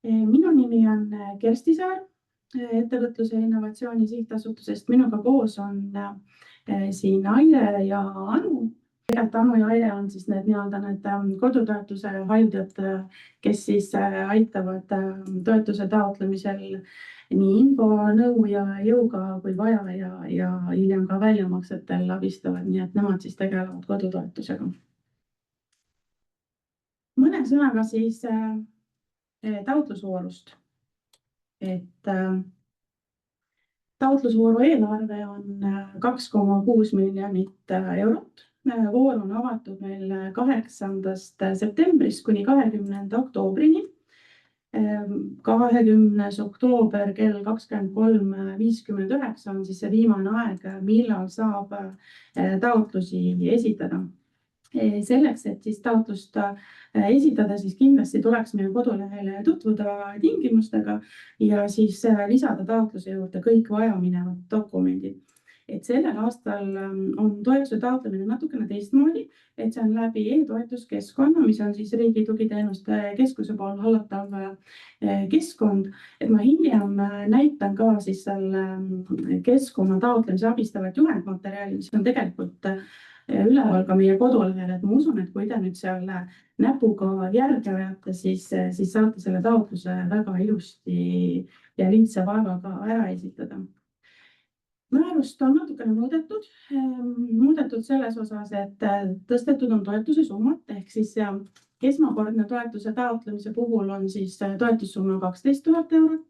Minu nimi on Kersti Saar ettevõtluse ja innovatsiooni sihtasutusest. Minuga koos on siin Aire ja Anu. Anu ja Aire on siis need kodutoetuse haldjad, kes siis aitavad toetuse taotlemisel nii info, nõu ja jõuga kui vaja ja hiljem ka väljamaksetel abistavad, nii et nemad siis tegelevad kodutoetusega. Mõne sõnaga siis taotlusvoorust. Taotlusvooru eelarve on 2,6 miljonit eurot. Voor on avatud meil 8. septembrist kuni 20. oktoobrini. 20. oktoober kell 23:59 on siis see viimane aeg, millal saab taotlusi esitada. Selleks, et siis taotlust esitada, siis kindlasti tuleks meie kodulehele tutvuda tingimustega ja siis lisada taotluse juurde kõik vajaminevad dokumendid. Et sellel aastal on toetuse taotlemine natukene teistmoodi, et see on läbi e-toetuskeskkonna, mis on siis Riigi Tugiteenuste Keskuse pool hallatav keskkond. Et ma hiljem näitan ka siis selle keskkonna taotlemise abistavat juhendmaterjali, mis on tegelikult üleval ka meie kodulehel, et ma usun, et kui te nüüd seal näpuga järgi ajate, siis saate selle taotluse väga ilusti ja lihtsa vaevaga ära esitada. Määrust on natukene muudetud selles osas, et tõstetud on toetuse summat, ehk siis esmakordne toetuse taotlemise puhul on siis toetussumma 12 000 eurot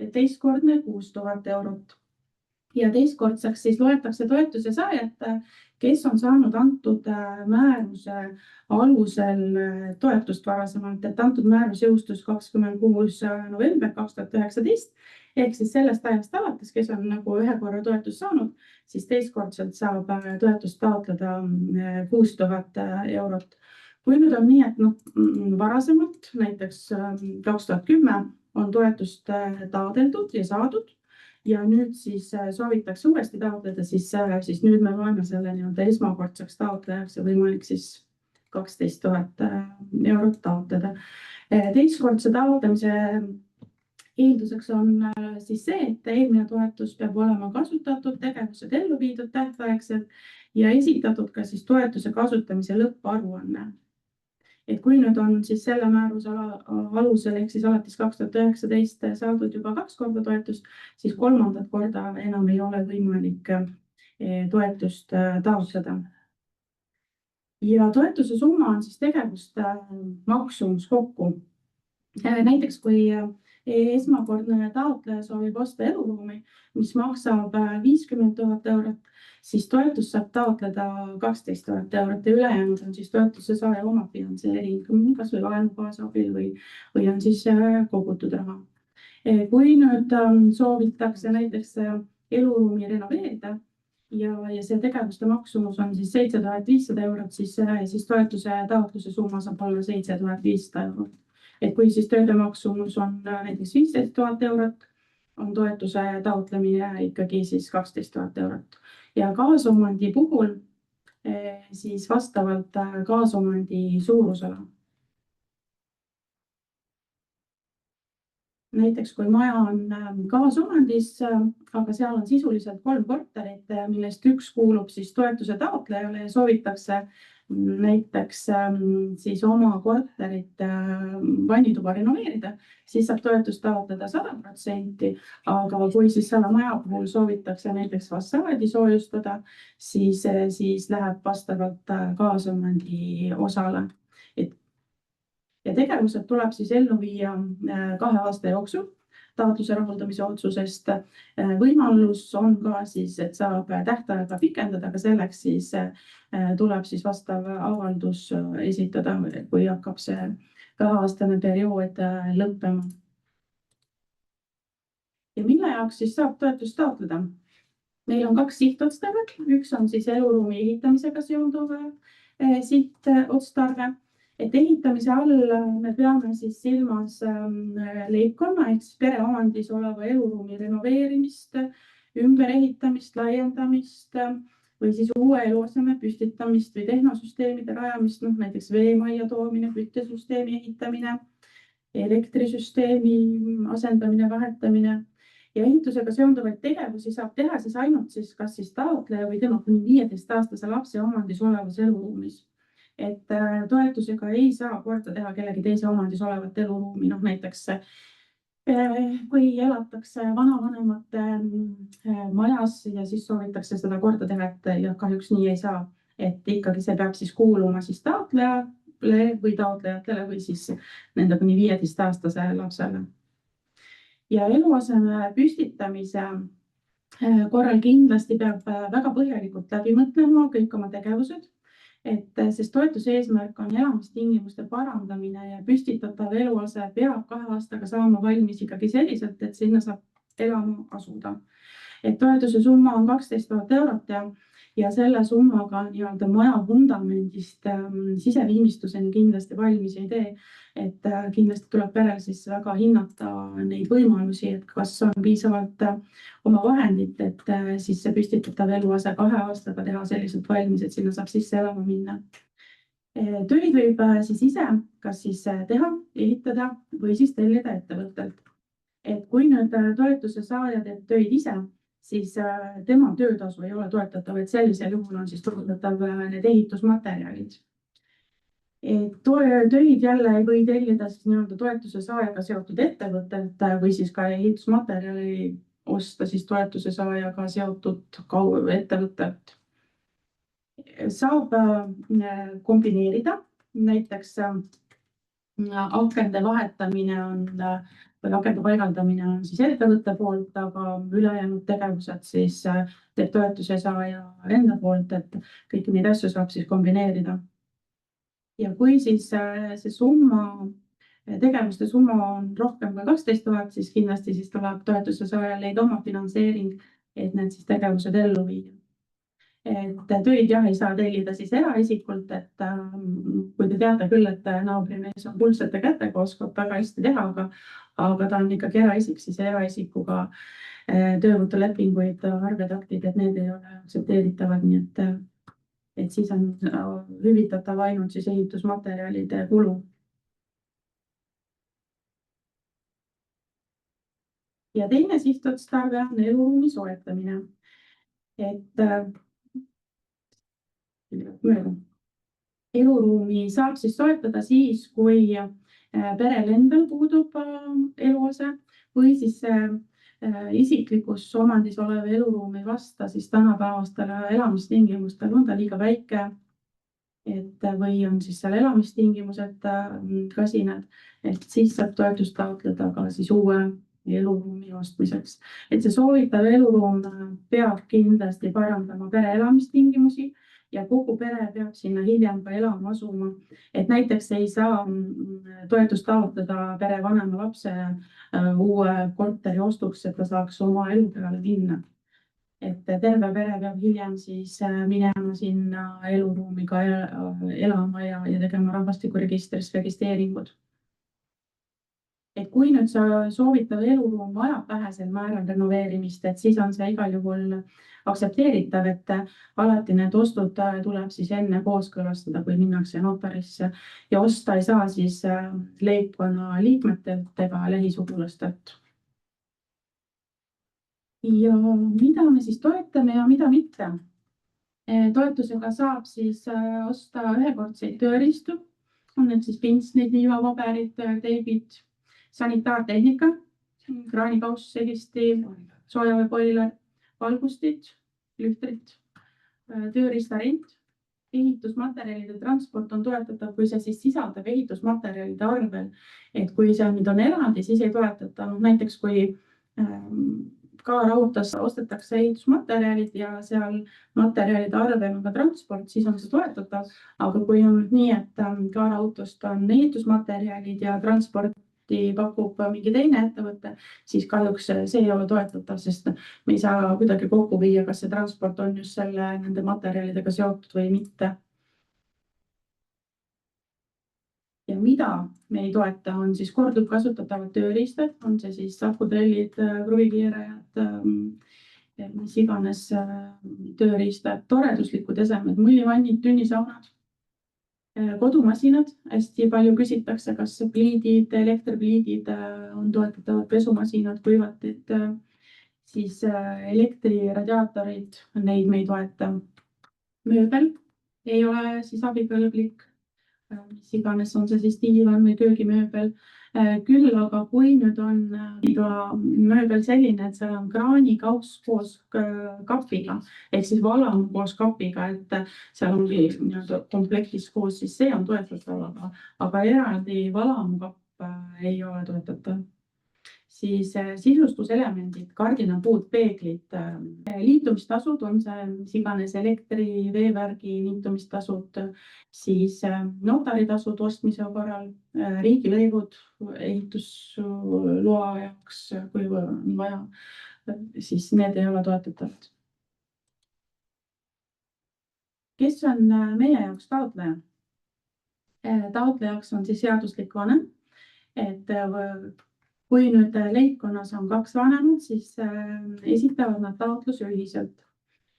ja teistkordne 6 000 eurot. Ja teistkordseks siis loetakse toetuse saajat, kes on saanud antud määruse alusel toetust varasemalt, et antud määrus jõustus 26. november 2019, ehk siis sellest ajast alates, kes on nagu ühe korra toetust saanud, siis teistkordselt saab toetust taotleda 6 000 eurot. Kui nüüd on nii, et varasemalt, näiteks 2010 on toetust taodeldud ja saadud, ja nüüd siis soovitakse uuesti taotleda, siis nüüd me loeme selle esmakordseks taotlejaks ja võimalik siis 12 000 eurot taotleda. Teistkordse taotlemise eelduseks on siis see, et eelmine toetus peab olema kasutatud, tegevused ellu viidud tähtaegselt ja esitatud ka siis toetuse kasutamise lõpparuanne. Et kui nüüd on siis selle määruse alusel, ehk siis alates 2019 saadud juba 2 korda toetust, siis 3. korda enam ei ole võimalik toetust taotleda. Ja toetuse summa on siis tegevuste maksumus kokku. Näiteks kui esmakordne taotleja soovib osta eluruumi, mis maksab 50 000 eurot, siis toetust saab taotleda 12 000 eurot ja ülejäänud on siis toetuse saaja oma finantseering, kas või laenu kaasabil või on siis kogutud raha. Kui nüüd soovitakse näiteks eluruumi renoveerida ja see tegevuste maksumus on siis 7500 eurot, siis toetuse taotluse summa saab olla 7500 eurot. Et kui siis tööde maksumus on näiteks 15 000 eurot, on toetuse taotlemine ikkagi siis 12 000 eurot. Ja kaasomandi puhul siis vastavalt kaasomandi suurusele. Näiteks kui maja on kaasomandis, aga seal on sisuliselt 3 korterit, millest üks kuulub siis toetuse taotlejale ja soovitakse näiteks siis oma korterit vannituba renoveerida, siis saab toetust taotleda 100%, aga kui siis selle maja puhul soovitakse näiteks fassaadi soojustada, siis läheb vastavalt kaasomandi osale. Ja tegevused tuleb siis ellu viia 2 aasta jooksul taotluse rahuldamise otsusest. Võimalus on ka siis, et saab tähtaega pikendada, aga selleks siis tuleb siis vastav avaldus esitada, kui hakkab see 2-aastane periood lõppema. Ja mille jaoks siis saab toetust taotleda? Meil on 2 sihtotstarvet. Üks on siis eluruumi ehitamisega seonduv sihtotstarve. Et ehitamise all me peame siis silmas leibkonna ehk siis pereomandis oleva eluruumi renoveerimist, ümberehitamist, laiendamist või siis uue eluaseme püstitamist või tehnosüsteemide rajamist, näiteks veemajja toomine, küttesüsteemi ehitamine. elektrisüsteemi asendamine, vahetamine ja ehitusega seonduvaid tegevusi saab teha siis ainult siis kas siis taotleja või tema kuni 15-aastase lapse omandis olevas eluruumis. Et toetusega ei saa korda teha kellegi teise omandis olevat eluruumi, noh näiteks kui elatakse vanavanemate majas ja siis soovitakse seda korda teha, et ja kahjuks nii ei saa, et ikkagi see peab siis kuuluma siis taotlejale või taotlejatele või siis nende kuni 15-aastase lapsele. Ja eluaseme püstitamise korral kindlasti peab väga põhjalikult läbi mõtlema kõik oma tegevused, sest toetuse eesmärk on elamistingimuste parandamine ja püstitatav eluase peab 2 aastaga saama valmis ikkagi selliselt, et sinna saab elama asuda. Et toetuse summa on 12 000 eurot ja selle summaga nii-öelda maja vundamendist siseviimistluseni kindlasti valmis ei tee. Et kindlasti tuleb perel siis väga hinnata neid võimalusi, et kas on piisavalt oma vahendit, et siis see püstitatav eluase 2 aastaga teha selliselt valmis, et sinna saab sisse elama minna. Töid võib siis ise kas siis teha, ehitada või siis tellida ettevõttelt. Et kui nüüd toetuse saaja teeb töid ise, siis tema töötasu ei ole toetatav, et sellisel juhul on siis toetatav need ehitusmaterjalid. Töid jälle ei või tellida siis nii-öelda toetuse saajaga seotud ettevõttelt või siis ka ehitusmaterjali osta siis toetuse saajaga seotud ettevõttelt. Saab kombineerida, näiteks akende vahetamine või akende paigaldamine on siis ettevõtte poolt, aga ülejäänud tegevused siis teeb toetuse saaja enda poolt, et kõiki neid asju saab siis kombineerida. Ja kui siis see summa, tegevuste summa on rohkem kui 12 000, siis kindlasti siis tuleb toetuse saajal leida oma finantseering, et need siis tegevused ellu viia. Et töid jah ei saa tellida siis eraisikult, et kui te teate küll, et naabrimees on kuldsete kätega, oskab väga hästi teha, aga ta on ikkagi eraisik, siis eraisikuga töövõtulepinguid, arvedaktid, et need ei ole aktsepteeritavad, nii et siis on hüvitatav ainult siis ehitusmaterjalide kulu. Ja teine sihtotstarve on eluruumi soetamine. Eluruumi saab siis soetada siis, kui perel endal puudub eluase või siis isiklikus omandis olev eluruum ei vasta siis tänapäevastele elamistingimustele, on ta liiga väike, või on siis seal elamistingimused kasinad, et siis saab toetust taotleda ka siis uue eluruumi ostmiseks. Et see soovitav eluruum peab kindlasti parandama pere elamistingimusi ja kogu pere peab sinna hiljem ka elama asuma. Et näiteks ei saa toetust taotleda pere vanema lapse uue korteri ostuks, et ta saaks oma elu peale minna. Et terve pere peab hiljem siis minema sinna eluruumi ka elama ja tegema rahvastikuregistris registreeringud. Et kui nüüd sa soovitav eluruum vajab vähesel määral renoveerimist, et siis on see igal juhul aktsepteeritav, et alati need ostud tuleb siis enne kooskõlastada, kui minnakse notarisse ja osta ei saa siis leibkonna liikmetelt ega lähisugulastelt. Ja mida me siis toetame ja mida mitte? Toetusega saab siis osta ühekordseid tööriistu, on need siis pintslid, liivapaberid, teibid, sanitaartehnika, kraanikauss, segisti, soojaveepoiler, valgustid, lühtrid, tööriistarent, ehitusmaterjalide transport on toetatav, kui see siis sisaldab ehitusmaterjalide arvel. Et kui see nüüd on eraldi, siis ei toetata. Näiteks kui K-Raudtees ostetakse ehitusmaterjalid ja seal materjalide arvel on ka transport, siis on see toetatav. Aga kui on nii, et K-Raudteest on ehitusmaterjalid ja transporti pakub mingi teine ettevõte, siis kahjuks see ei ole toetatav, sest me ei saa kuidagi kokku viia, kas see transport on just nende materjalidega seotud või mitte. Ja mida me ei toeta, on siis korduvkasutatavad tööriistad, on see siis akutrellid, kruvikiirajad, mis iganes tööriistad, toreduslikud esemed, mullivannid, tünnisaunad. kodumasinad, hästi palju küsitakse, kas pliidid, elektripliidid on toetatavad, pesumasinad, kuivatid, siis elektriradiaatorid, neid me ei toeta. mööbel ei ole siis abikõlblik, mis iganes, on see siis diivan või köögimööbel. Küll aga kui nüüd on mööbel selline, et seal on kraanikauss koos kapiga ehk siis valam koos kapiga, et seal ongi nii-öelda komplektis koos, siis see on toetatav, aga eraldi valamkapp ei ole toetatav. Siis sisustuselemendid, kardinapuud, peeglid, liitumistasud, on see mis iganes elektri, veevärgi liitumistasud, siis notaritasud ostmise korral, riigilõivud ehitusloa jaoks, kui on vaja, siis need ei ole toetatavad. kes on meie jaoks taotleja? Taotlejaks on siis seaduslik vanem, et kui nüüd leibkonnas on 2 vanemat, siis esitavad nad taotluse ühiselt.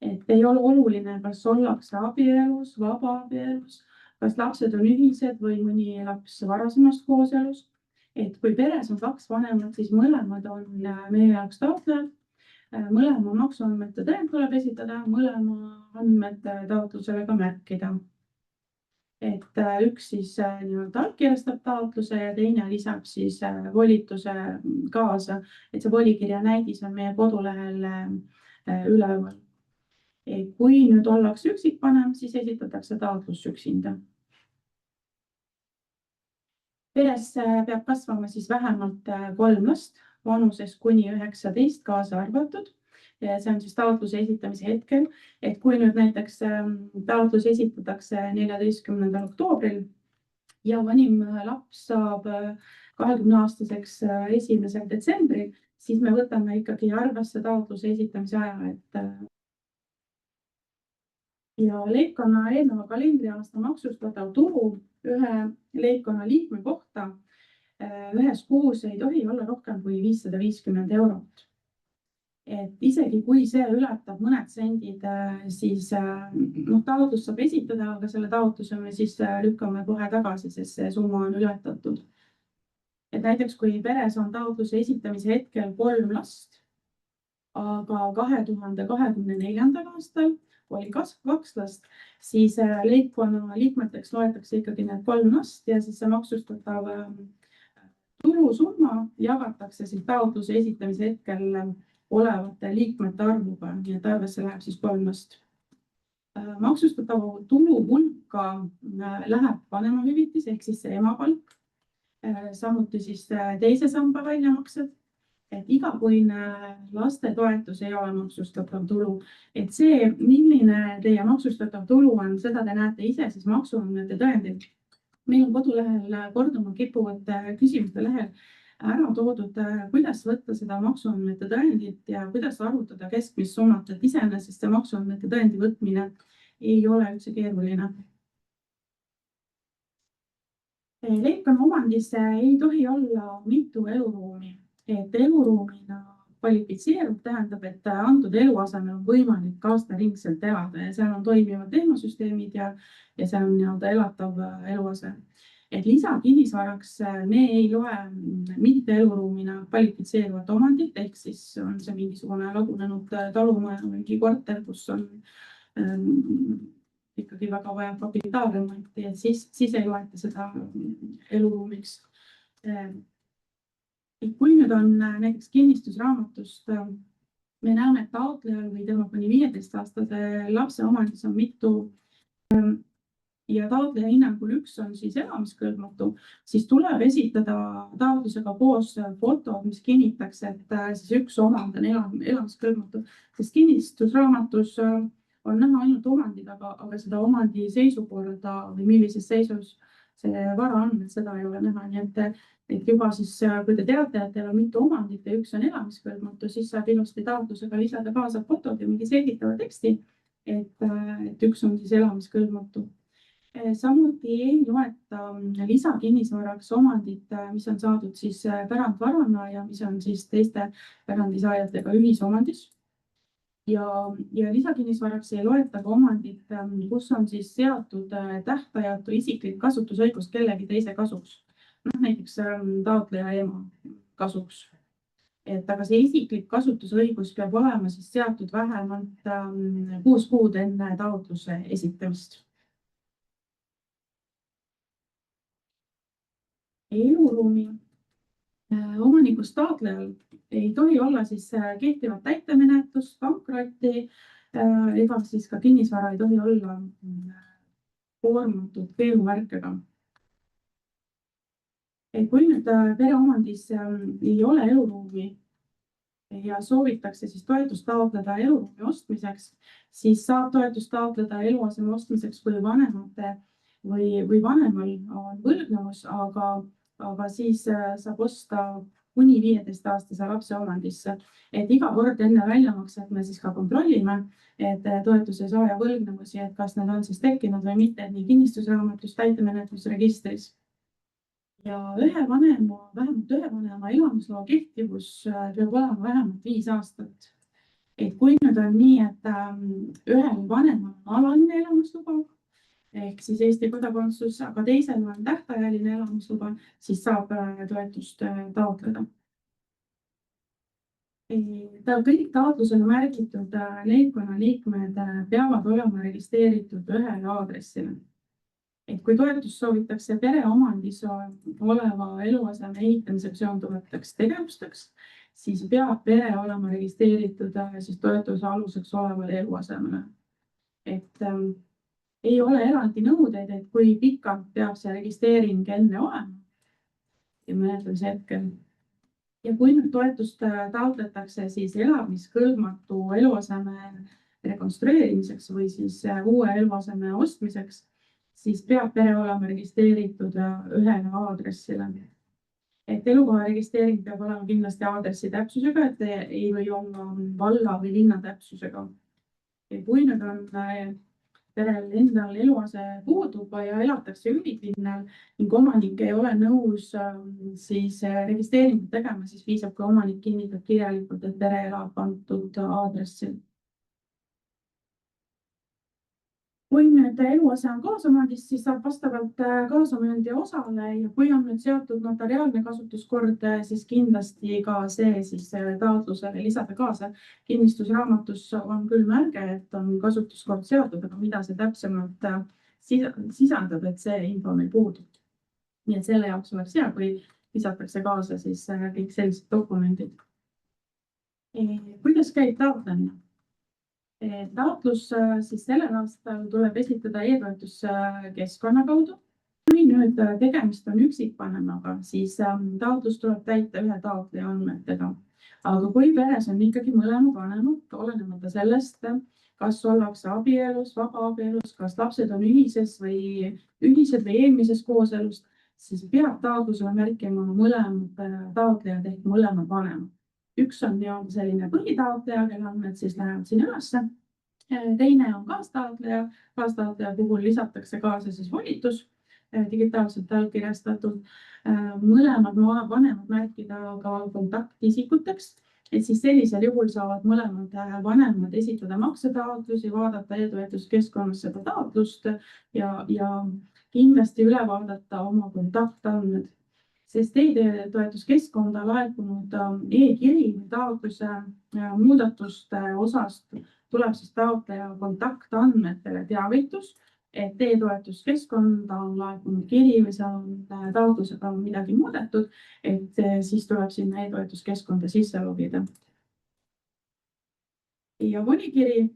Et ei ole oluline, kas ollakse abielus, vabaabielus, kas lapsed on ühised või mõni laps varasemast kooselus. Et kui peres on 2 vanemat, siis mõlemad on meie jaoks taotlejad. Mõlema maksuandmete tõend tuleb esitada, mõlema andmete taotlusele ka märkida. Et üks siis nii-öelda allkirjastab taotluse ja teine lisab siis volituse kaasa, et see volikirja näidis on meie kodulehel üleval. Kui nüüd ollakse üksikvanem, siis esitatakse taotlus üksinda. Peres peab kasvama siis vähemalt 3 last vanuses kuni 19 kaasa arvatud. Ja see on siis taotluse esitamise hetkel, et kui nüüd näiteks taotlus esitatakse 14. oktoobril ja vanim laps saab 20-aastaseks 1. detsembril, siis me võtame ikkagi arvesse taotluse esitamise aja, et ja leibkonna eelneva kalendriaasta maksustatav tulu ühe leibkonna liikme kohta ühes kuus ei tohi olla rohkem kui 550 eurot. Et isegi kui see ületab mõned sendid, siis taotlus saab esitada, aga selle taotluse me siis lükkame kohe tagasi, sest see summa on ületatud. Et näiteks kui peres on taotluse esitamise hetkel 3 last, aga 2024. aastal oli 2 last, siis leibkonna liikmeteks loetakse ikkagi need 3 last ja siis see maksustatav tulusumma jagatakse siis taotluse esitamise hetkel olevate liikmete arvuga, nii et arvesse läheb siis 3 last. Maksustatava tulu hulka läheb vanemahüvitis ehk siis see emapalk, samuti siis teise samba väljamaksed, et igakuine lastetoetus ei ole maksustatav tulu, et see, milline teie maksustatav tulu on, seda te näete ise siis maksuandmete tõendil. Meil on kodulehel korduma kippuvate küsimuste lehel ära toodud, kuidas võtta seda maksuandmete tõendit ja kuidas arvutada keskmist summat, et iseenesest see maksuandmete tõendi võtmine ei ole üldse keeruline. Leibkonna omandis ei tohi olla mitu eluruumi, et eluruumina kvalifitseerub, tähendab, et antud eluasemel on võimalik aastaringselt elada ja seal on toimivad tehnosüsteemid ja see on nii-öelda elatav eluase. Et lisakinnisvaraks me ei loe mitte eluruumina kvalifitseeruvat omandit, ehk siis on see mingisugune lagunenud talumaja, mingi korter, kus on ikkagi väga vaja kapitaalremonti, et siis ei loeta seda eluruumiks. Kui nüüd on näiteks kinnistusraamatust, me näeme, et taotlejal või tema kuni 15-aastase lapse omandis on mitu ja taotleja hinnangul üks on siis elamiskõlbmatu, siis tuleb esitada taotlusega koos fotod, mis kinnitaks, et siis üks omand on elamiskõlbmatu, sest kinnistusraamatus on näha ainult omandid, aga seda omandi seisukorda või millises seisus see vara on, et seda ei ole näha, nii et juba siis, kui te teate, et teil on mitu omandit ja üks on elamiskõlbmatu, siis saab ilusti taotlusega lisada kaasa fotod ja mingi selgitava teksti, et üks on siis elamiskõlbmatu. Samuti ei loeta lisakinnisvaraks omandit, mis on saadud siis pärandvarana ja mis on siis teiste pärandisaajatega ühisomandis. ja lisakinnisvaraks ei loeta ka omandit, kus on siis seatud tähtajatu isiklik kasutusõigus kellegi teise kasuks. Näiteks taotleja ema kasuks. Aga see isiklik kasutusõigus peab olema siis seatud vähemalt 6 kuud enne taotluse esitamist. Eluruumi omanikust taotlejal ei tohi olla siis kehtivat täitemenetlust, pankrotti ega siis ka kinnisvara ei tohi olla koormatud keelumärkega. Kui nüüd pereomandis ei ole eluruumi ja soovitakse siis toetust taotleda eluruumi ostmiseks, siis saab toetust taotleda eluaseme ostmiseks, kui vanemate või vanemal on võlgnevus, aga siis saab osta kuni 15-aastase lapse omandisse. Iga kord enne väljamakset me siis ka kontrollime, et toetuse saaja võlgnevusi, et kas need on siis tekkinud või mitte, nii kinnistusraamatus, täitemenetlusregistris. Ja vähemalt ühe vanema elamisloa kehtivus peab olema vähemalt 5 aastat. Kui nüüd on nii, et ühel vanemal on alaline elamisluba, ehk siis Eesti kodakondsus, aga teisel on tähtajaline elamisluba, siis saab toetust taotleda. Kõik taotlusele märgitud leibkonna liikmed peavad olema registreeritud ühele aadressile. Kui toetust soovitakse pereomandis oleva eluaseme ehitamisega seonduvateks tegevusteks, siis peab pere olema registreeritud siis toetuse aluseks olevale eluasemele. Ei ole eraldi nõudeid, et kui pikalt peab see registreering enne olema ja menetlemise hetkel. Ja kui nüüd toetust taotletakse siis elamiskõlbmatu eluaseme rekonstrueerimiseks või siis uue eluaseme ostmiseks, siis peab pere olema registreeritud ühele aadressile. Elukoha registreering peab olema kindlasti aadressi täpsusega, et ei või olla valla või linna täpsusega. Kui nüüd on perel endal eluase puudub ja elatakse ülipinnal ning omanik ei ole nõus siis registreeringut tegema, siis piisab, kui omanik kinnitab kirjalikult, et pere elab antud aadressil. Kui nüüd eluase on kaasomandis, siis saab vastavalt kaasomandi osale ja kui on nüüd seotud notariaalne kasutuskord, siis kindlasti ka see siis taotlusele lisada kaasa. Kinnistusraamatus on küll märge, et on kasutuskord seotud, aga mida see täpsemalt sisaldab, et see info meil puudub. Nii et selle jaoks oleks hea, kui lisatakse kaasa siis kõik sellised dokumendid. Kuidas käib taotlemine? Taotlus siis sellel aastal tuleb esitada e-toetuskeskkonna kaudu. Kui nüüd tegemist on üksikvanemaga, siis taotlus tuleb täita ühe taotleja andmetega. Aga kui peres on ikkagi mõlemad vanemad, olenemata sellest, kas ollakse abielus, vabaabielus, kas lapsed on ühised või eelmises kooselus, siis peab taotlusele märkima mõlemad taotlejad ehk mõlemad vanemad. Üks on selline põhitaotleja, kelle andmed siis lähevad siin ülesse. Teine on kaastaotleja. Kaastaotleja puhul lisatakse kaasa siis volitus digitaalselt allkirjastatud. Mõlemad vanemad märkida ka kontaktisikuteks, et siis sellisel juhul saavad mõlemad vanemad esitada maksetaotlusi, vaadata e-toetuskeskkonnas seda taotlust ja kindlasti üle vaadata oma kontaktandmed. Sest e-toetuskeskkonda laekunud e-kiri või taotluse muudatuste osast tuleb siis taotleja kontaktandmetele teavitus, et e-toetuskeskkonda on laekunud kiri või seal on taotlusega midagi muudetud, et siis tuleb sinna e-toetuskeskkonda sisse logida. Ja volikiri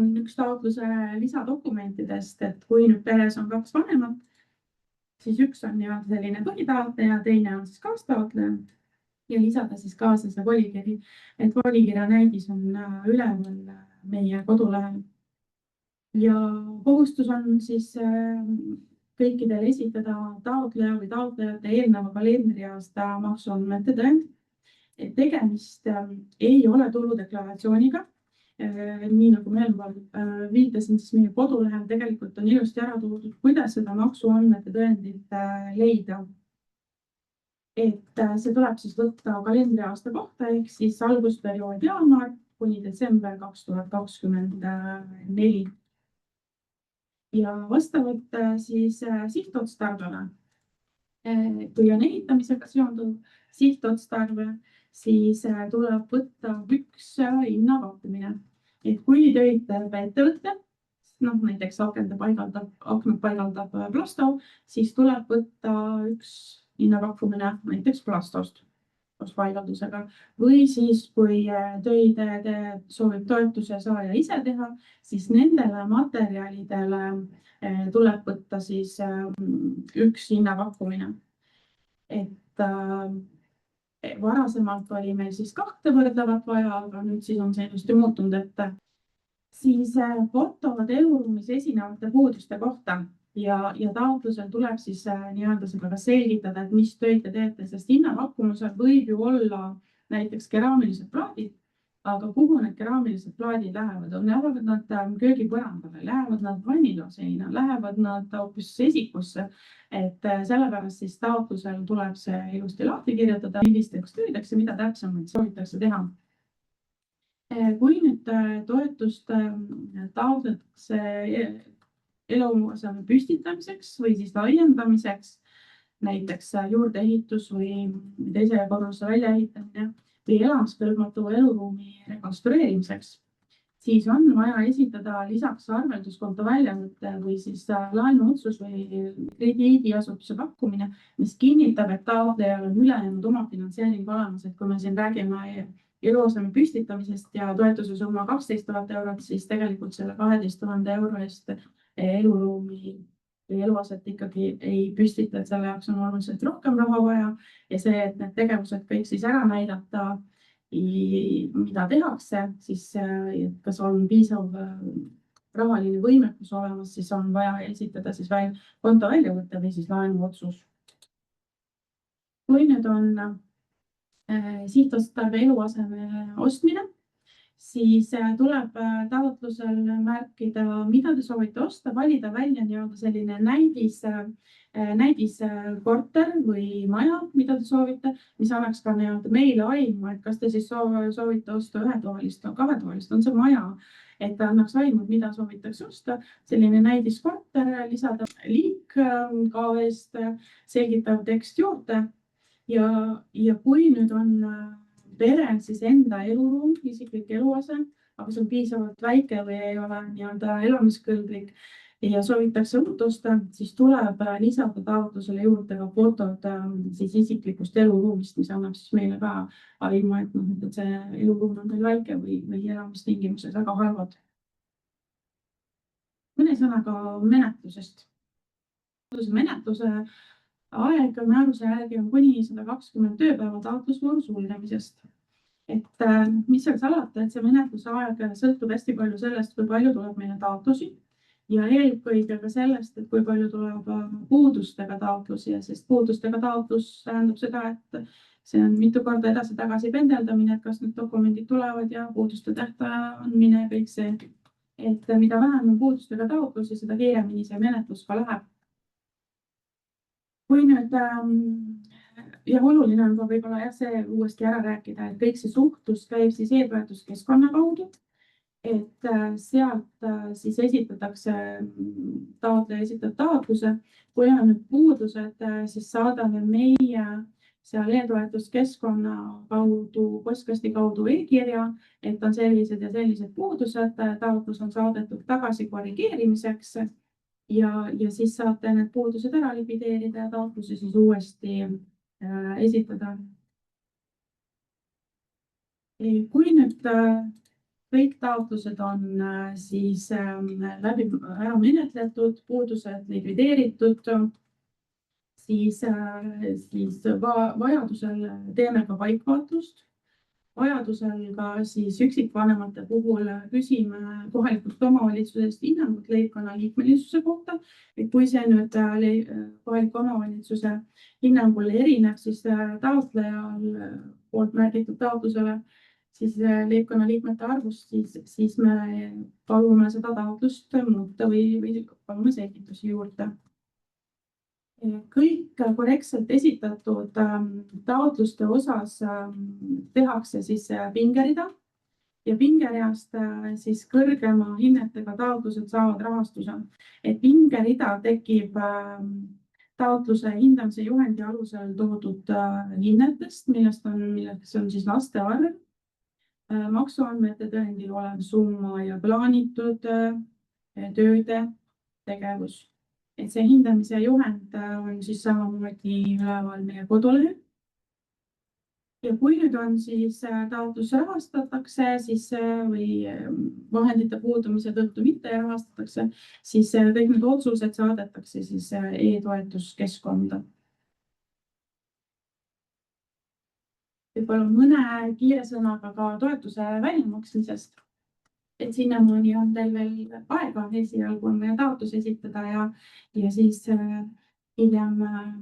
on üks taotluse lisadokumentidest, et kui nüüd peres on 2 vanemat, siis üks on selline põhitaotleja, teine on siis kaastaotleja ja lisada siis kaasa see volikiri, et volikirja näidis on üleval meie kodulehel. Ja kohustus on siis kõikidel esitada taotleja või taotlejate eelneva kalendriaasta maksuandmete tõend. Tegemist ei ole tuludeklaratsiooniga. Nii nagu ma viitasin, siis meie kodulehel tegelikult on ilusti ära toodud, kuidas seda maksuandmete tõendit leida. See tuleb siis võtta kalendriaasta kohta ehk siis algusperiood jaanuar kuni detsember 2024. Ja vastavalt siis sihtotstarbele, kui on ehitamisega seonduv sihtotstarve, siis tuleb võtta üks hinnapakkumine. Et kui töid teeb ettevõte, näiteks aknad paigaldab Plasto, siis tuleb võtta üks hinnapakkumine näiteks Plastost koos paigaldusega. Või siis, kui töid soovib toetuse saaja ise teha, siis nendele materjalidele tuleb võtta siis üks hinnapakkumine. Et varasemalt oli meil siis 2 võrdlevat vaja, aga nüüd siis on see ilusti muutunud, et siis fotod eluruumis esinevate puuduste kohta ja taotlusel tuleb siis nii-öelda seda ka selgitada, et mis töid te teete, sest hinnapakkumusel võib ju olla näiteks keraamilised plaadid, aga kuhu need keraamilised plaadid lähevad? Lähevad nad köögipõrandale, lähevad nad vannilaseina, lähevad nad hoopis esikusse, et sellepärast siis taotlusel tuleb see ilusti lahti kirjutada, millisteks töödeks ja mida täpsemalt soovitakse teha. Kui nüüd toetust taotletakse eluaseme püstitamiseks või siis laiendamiseks, näiteks juurdeehitus või teise korruse väljaehitamine või elamiskõlbmatu eluruumi rekonstrueerimiseks, siis on vaja esitada lisaks arvelduskonto väljavõte või siis laenuotsus või krediidiasutuse pakkumine, mis kinnitab, et taotlejal on ülejäänud omafinantseering olemas, et kui me siin räägime eluaseme püstitamisest ja toetuse summa 12 000 eurot, siis tegelikult selle 12 000 euro eest eluruumi või eluaset ikkagi ei püstita, et selle jaoks on oluliselt rohkem raha vaja ja see, et need tegevused kõik siis ära näidata, mida tehakse, siis kas on piisav rahaline võimekus olemas, siis on vaja esitada siis konto väljavõte või siis laenuotsus. Kui nüüd on sihtotstarbe eluaseme ostmine, siis tuleb taotlusel märkida, mida te soovite osta, valida välja nii-öelda selline näidiskorter või maja, mida te soovite, mis annaks ka nii-öelda meile aimu, et kas te siis soovite osta ühetoalist või kahetoalist, on see maja, et annaks aimu, mida soovitakse osta, selline näidiskorter, lisada liik KV-st, selgitav tekst juurde. Ja kui nüüd on perel siis enda eluruum, isiklik eluase, aga see on piisavalt väike või ei ole nii-öelda elamiskõlblik ja soovitakse uut osta, siis tuleb lisada taotlusele juurde ka fotod siis isiklikust eluruumist, mis annab siis meile ka aimu, et see eluruum on meil väike või elamistingimused väga halvad. Mõne sõnaga menetlusest. Menetluse aeg määruse järgi on kuni 120 tööpäeva taotlusvooru sulgemisest. Et mis seal salata, et see menetluse aeg sõltub hästi palju sellest, kui palju tuleb meile taotlusi ja eelkõige ka sellest, et kui palju tuleb puudustega taotlusi, sest puudustega taotlus tähendab seda, et see on mitu korda edasi-tagasi pendeldamine, et kas need dokumendid tulevad ja puuduste tähtaja andmine ja kõik see, et mida vähem on puudustega taotlusi, seda kiiremini see menetlus ka läheb. Kui nüüd ja oluline on ka võib-olla see uuesti ära rääkida, et kõik see suhtlus käib siis e-toetuskeskkonna kaudu, et sealt siis esitatakse taotleja esitab taotluse. Kui on nüüd puudused, siis saadame meie seal e-toetuskeskkonna kaudu, postkasti kaudu e-kirja, et on sellised ja sellised puudused, taotlus on saadetud tagasi korrigeerimiseks. Ja siis saate need puudused ära likvideerida ja taotluse siis uuesti esitada. Kui nüüd kõik taotlused on siis läbi ära menetletud, puudused likvideeritud, siis vajadusel teeme ka paikvaatlust. Vajadusel ka siis üksikvanemate puhul küsime kohalikust omavalitsusest hinnangut leibkonna liikmelisuse kohta. Et kui see nüüd kohaliku omavalitsuse hinnangul erineb, siis taotlejal poolt märgitud taotlusele siis leibkonna liikmete arvust, siis me palume seda taotlust muuta või palume selgitusi juurde. Kõik korrektselt esitatud taotluste osas tehakse siis pingerida ja pingereast siis kõrgema hinnetega taotlused saavad rahastuse. Et pingerida tekib taotluse hindamise juhendi alusel toodud hinnetest, milleks on siis laste arv, maksuandmete tõendil olev summa ja plaanitud tööde tegevus. Et see hindamise juhend on siis samamoodi üleval meie kodulehel. Ja kui nüüd on siis taotlus rahastatakse, siis või vahendite puudumise tõttu mitte rahastatakse, siis kõik need otsused saadetakse siis e-toetuskeskkonda. Võib-olla mõne kiire sõnaga ka toetuse väljamaksmisest. Et sinnamaani on teil veel aega, esialgu on vaja taotlus esitada ja siis hiljem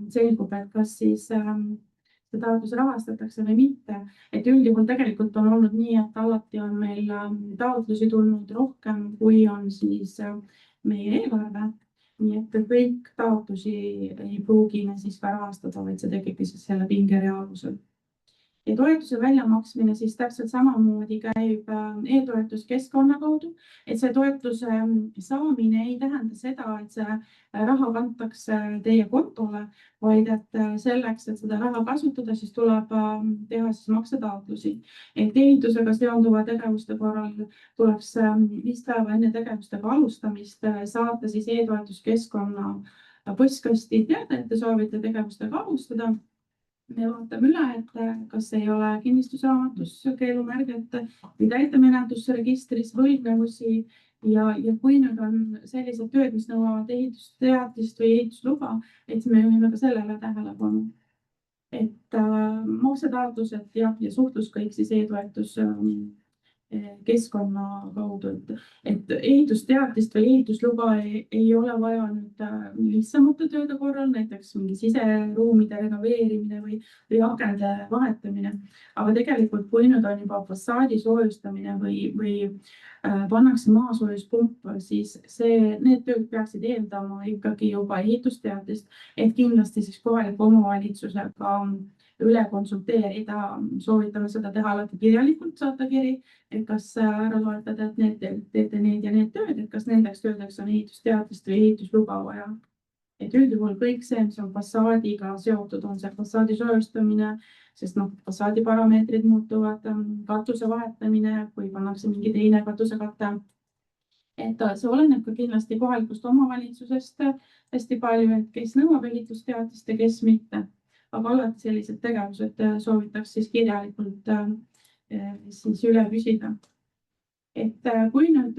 selgub, et kas siis see taotlus rahastatakse või mitte. Et üldjuhul tegelikult on olnud nii, et alati on meil taotlusi tulnud rohkem, kui on siis meie eelarve. Nii et kõik taotlusi ei pruugi siis ka rahastada, vaid see tekibki siis selle pingerea alusel. Ja toetuse väljamaksmine siis täpselt samamoodi käib e-toetuskeskkonna kaudu, et see toetuse saamine ei tähenda seda, et see raha kantakse teie kontole, vaid et selleks, et seda raha kasutada, siis tuleb teha siis maksetaotlusi. Et ehitusega seonduva tegevuste korral tuleks 5 päeva enne tegevustega alustamist saata siis e-toetuskeskkonna postkasti teada, et te soovite tegevustega alustada. Me vaatame üle, et kas ei ole kinnistusraamatus keelumärget või täitemenetlusregistris võlgnevusi ja kui nüüd on sellised tööd, mis nõuavad ehitusteatist või ehitusluba, et me juhime ka sellele tähelepanu. Et maksetaotlused ja suhtlus kõik siis e-toetus keskkonna kaudu, et ehitusteatist või ehitusluba ei ole vaja nüüd lihtsamate tööde korral, näiteks mingi siseruumide renoveerimine või akende vahetamine. Aga tegelikult, kui nüüd on juba fassaadi soojustamine või pannakse maasoojuspump, siis need tööd peaksid eeldama ikkagi juba ehitusteatist, et kindlasti siis kohaliku omavalitsusega üle konsulteerida, soovitame seda teha alati kirjalikult, saata kiri, et kas ära loetada, et teete need ja need tööd, et kas nendeks töödeks on ehitusteatist või ehitusluba vaja. Et üldjuhul kõik see, mis on fassaadiga seotud, on see fassaadi soojustamine, sest fassaadi parameetrid muutuvad, katuse vahetamine, kui pannakse mingi teine katusekate. Et see oleneb ka kindlasti kohalikust omavalitsusest hästi palju, et kes nõuab ehitusteatist ja kes mitte. Aga alati sellised tegevused soovitaks siis kirjalikult siis üle küsida. Et kui nüüd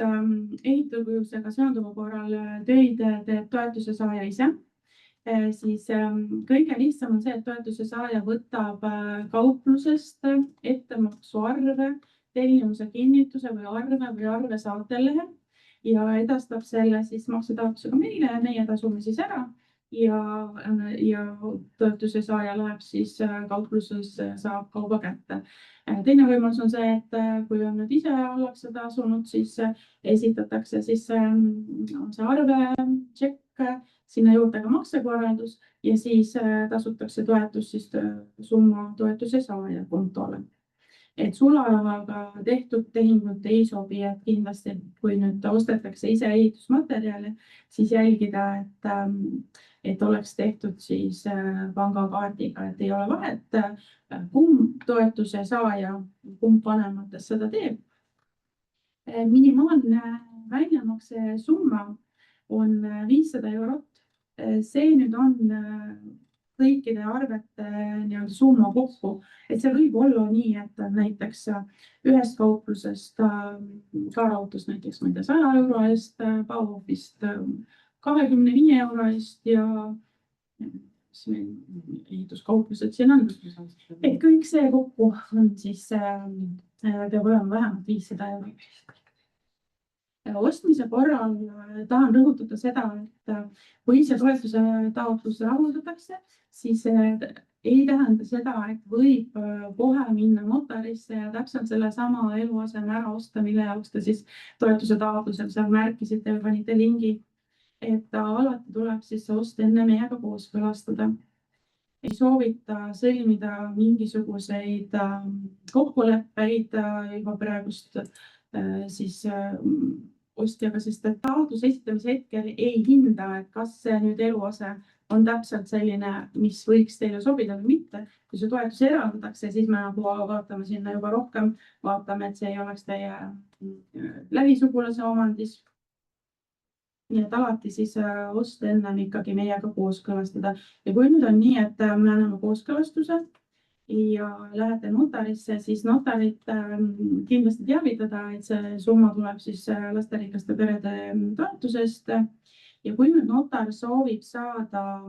ehitusega seonduva korral töid teeb toetuse saaja ise, siis kõige lihtsam on see, et toetuse saaja võtab kauplusest ettemaksu arve, tellimuse kinnituse või arve saatelehe ja edastab selle siis maksetaotlusega meile ja meie tasume siis ära. Ja toetuse saaja läheb siis kaupluses, saab kauba kätte. Teine võimalus on see, et kui on nüüd ise ollakse tasunud, siis esitatakse siis on see arve, tšekk, sinna juurde ka maksekorraldus ja siis tasutakse toetus siis summa toetuse saaja kontole. Et sularahaga tehtud tehingud ei sobi, et kindlasti, kui nüüd ostetakse ise ehitusmaterjali, siis jälgida, et oleks tehtud siis pangakaardiga, et ei ole vahet, kumb toetuse saaja, kumb vanematest seda teeb. Minimaalne väljamakse summa on 500 €. See nüüd on kõikide arvete summa kokku, et see võib olla nii, et näiteks ühest kauplusest Kaarautos näiteks 100 € eest, Bauhofist 25 € eest ja ehituskauplused siin on. Et kõik see kokku on siis, peab olema vähemalt 500 €. Ostmise korral tahan rõhutada seda, et kui see toetuse taotlus rahuldatakse, siis ei tähenda seda, et võib kohe minna notarisse ja täpselt sellesama eluaseme ära osta, mille jaoks te siis toetuse taotlusel seal märkisite või panite lingi. Et alati tuleb siis see ost enne meiega kooskõlastada. ei soovita sõlmida mingisuguseid kokkuleppeid juba praegust siis ostjaga, sest et taotluse esitamise hetkel ei hinda, et kas see nüüd eluase on täpselt selline, mis võiks teile sobida või mitte. Kui see toetus eraldatakse, siis me nagu vaatame sinna juba rohkem, vaatame, et see ei oleks teie lähisugulase omandis. Nii et alati siis ost enne on ikkagi meiega kooskõlastada. Ja kui nüüd on nii, et me anname kooskõlastuse ja lähete notarisse, siis notarit kindlasti teavitada, et see summa tuleb siis lasterikaste perede toetusest. Ja kui nüüd notar soovib saada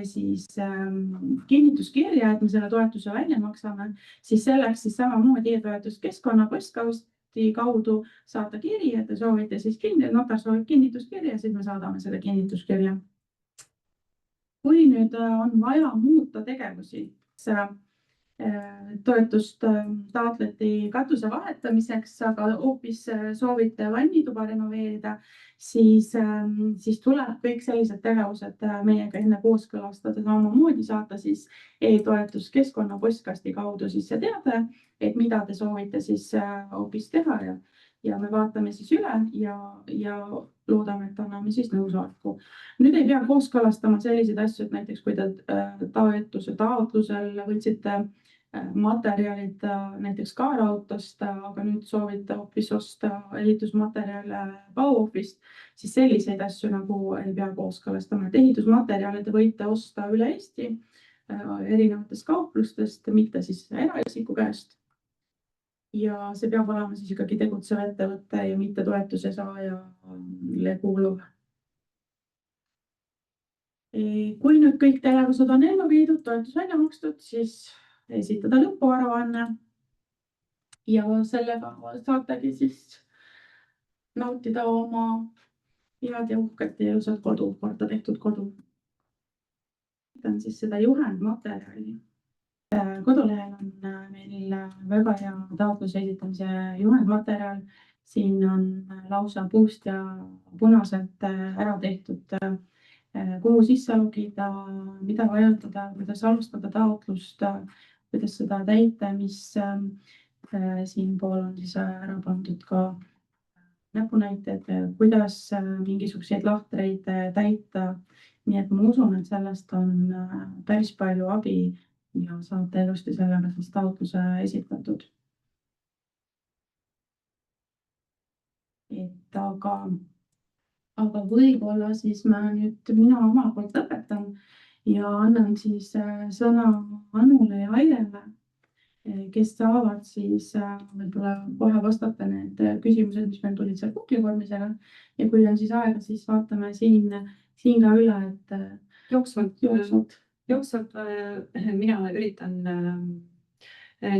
siis kinnituskirja, et me selle toetuse välja maksame, siis selleks siis samamoodi e-toetuskeskkonna postkasti kaudu saata kiri, et te soovite siis notar soovib kinnituskirja, siis me saadame selle kinnituskirja. Kui nüüd on vaja muuta tegevusi, toetust taotleti katuse vahetamiseks, aga hoopis soovite vannituba renoveerida, siis tuleb kõik sellised tegevused meiega enne kooskõlastada, samamoodi saata siis e-toetuskeskkonna postkasti kaudu siis see teade, et mida te soovite siis hoopis teha ja me vaatame siis üle ja loodame, et anname siis nõusoleku. Nüüd ei pea kooskõlastama selliseid asju, et näiteks kui te toetuse taotlusel võtsite materjalid näiteks kaarautost, aga nüüd soovite hoopis osta ehitusmaterjale Bauhofist, siis selliseid asju nagu ei pea kooskõlastama. Et ehitusmaterjale te võite osta üle Eesti erinevatest kauplustest, mitte siis eraisiku käest. Ja see peab olema siis ikkagi tegutsev ettevõte ja mitte toetuse saajale kuuluv. Kui nüüd kõik tegevused on ellu viidud, toetus välja makstud, siis esitada lõpuaruanne ja sellega saategi siis nautida oma head ja uhket ja ilusat kodu, korda tehtud kodu. On siis seda juhendmaterjali. Kodulehel on meil väga hea taotluse esitamise juhendmaterjal. Siin on lausa puust ja punaselt ära tehtud, kuhu sisse logida, mida vajutada, kuidas alustada taotlust, kuidas seda täita, mis siinpool on siis ära pandud ka näpunäited, kuidas mingisuguseid lahtreid täita. Nii et ma usun, et sellest on päris palju abi ja saate ilusti sellega siis taotluse esitatud. Et aga võib-olla siis mina omalt poolt lõpetan ja annan siis sõna Annule ja Airele, kes saavad siis võib-olla kohe vastata need küsimused, mis meil tulid seal Google'i vormisega. Ja kui on siis aega, siis vaatame siin ka üle, et jooksvalt mina üritan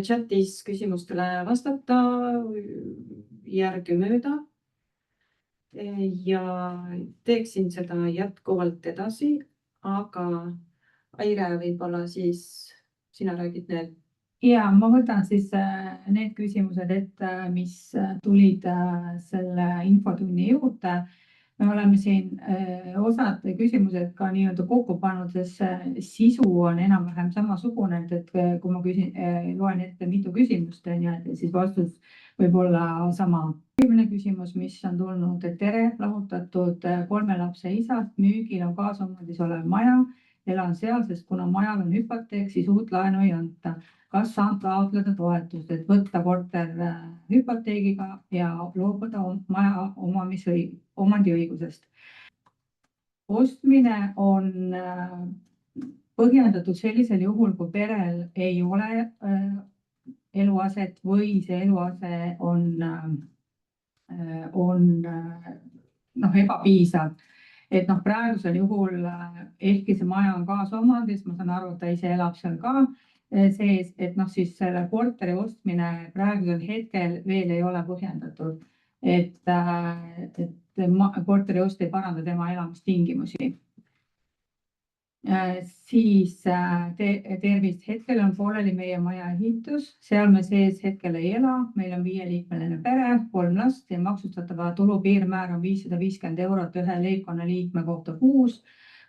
chatis küsimustele vastata järgemööda ja teeksin seda jätkuvalt edasi, aga Aire, võib-olla siis sina räägid need. Ja ma võtan siis need küsimused ette, mis tulid selle infotunni juurde. Me oleme siin osad küsimused ka nii-öelda kokku pannud, sest sisu on enam-vähem samasugune, et kui ma loen ette mitu küsimust, siis vastus võib olla sama. Esimene küsimus, mis on tulnud, et tere, lahutatud 3 lapse isast, müügil on kaasomandis olev maja, elan seal, sest kuna majal on hüpoteek, siis uut laenu ei anta. Kas saan taotleda toetust, et võtta korter hüpoteegiga ja loobuda maja omandiõigusest? Ostmine on põhjendatud sellisel juhul, kui perel ei ole eluaset või see eluase on ebapiisav. Et praegusel juhul, ehkki see maja on kaasomandis, ma saan aru, et ta ise elab seal ka sees, et siis selle korteri ostmine praegusel hetkel veel ei ole põhjendatud, et korteri ost ei paranda tema elamistingimusi. Siis tervist, hetkel on pooleli meie maja ehitus, seal me sees hetkel ei ela, meil on 5-liikmeline pere, 3 last ja maksustatava tulu piirmäär on 550 € ühe leibkonnaliikme kohta kuus.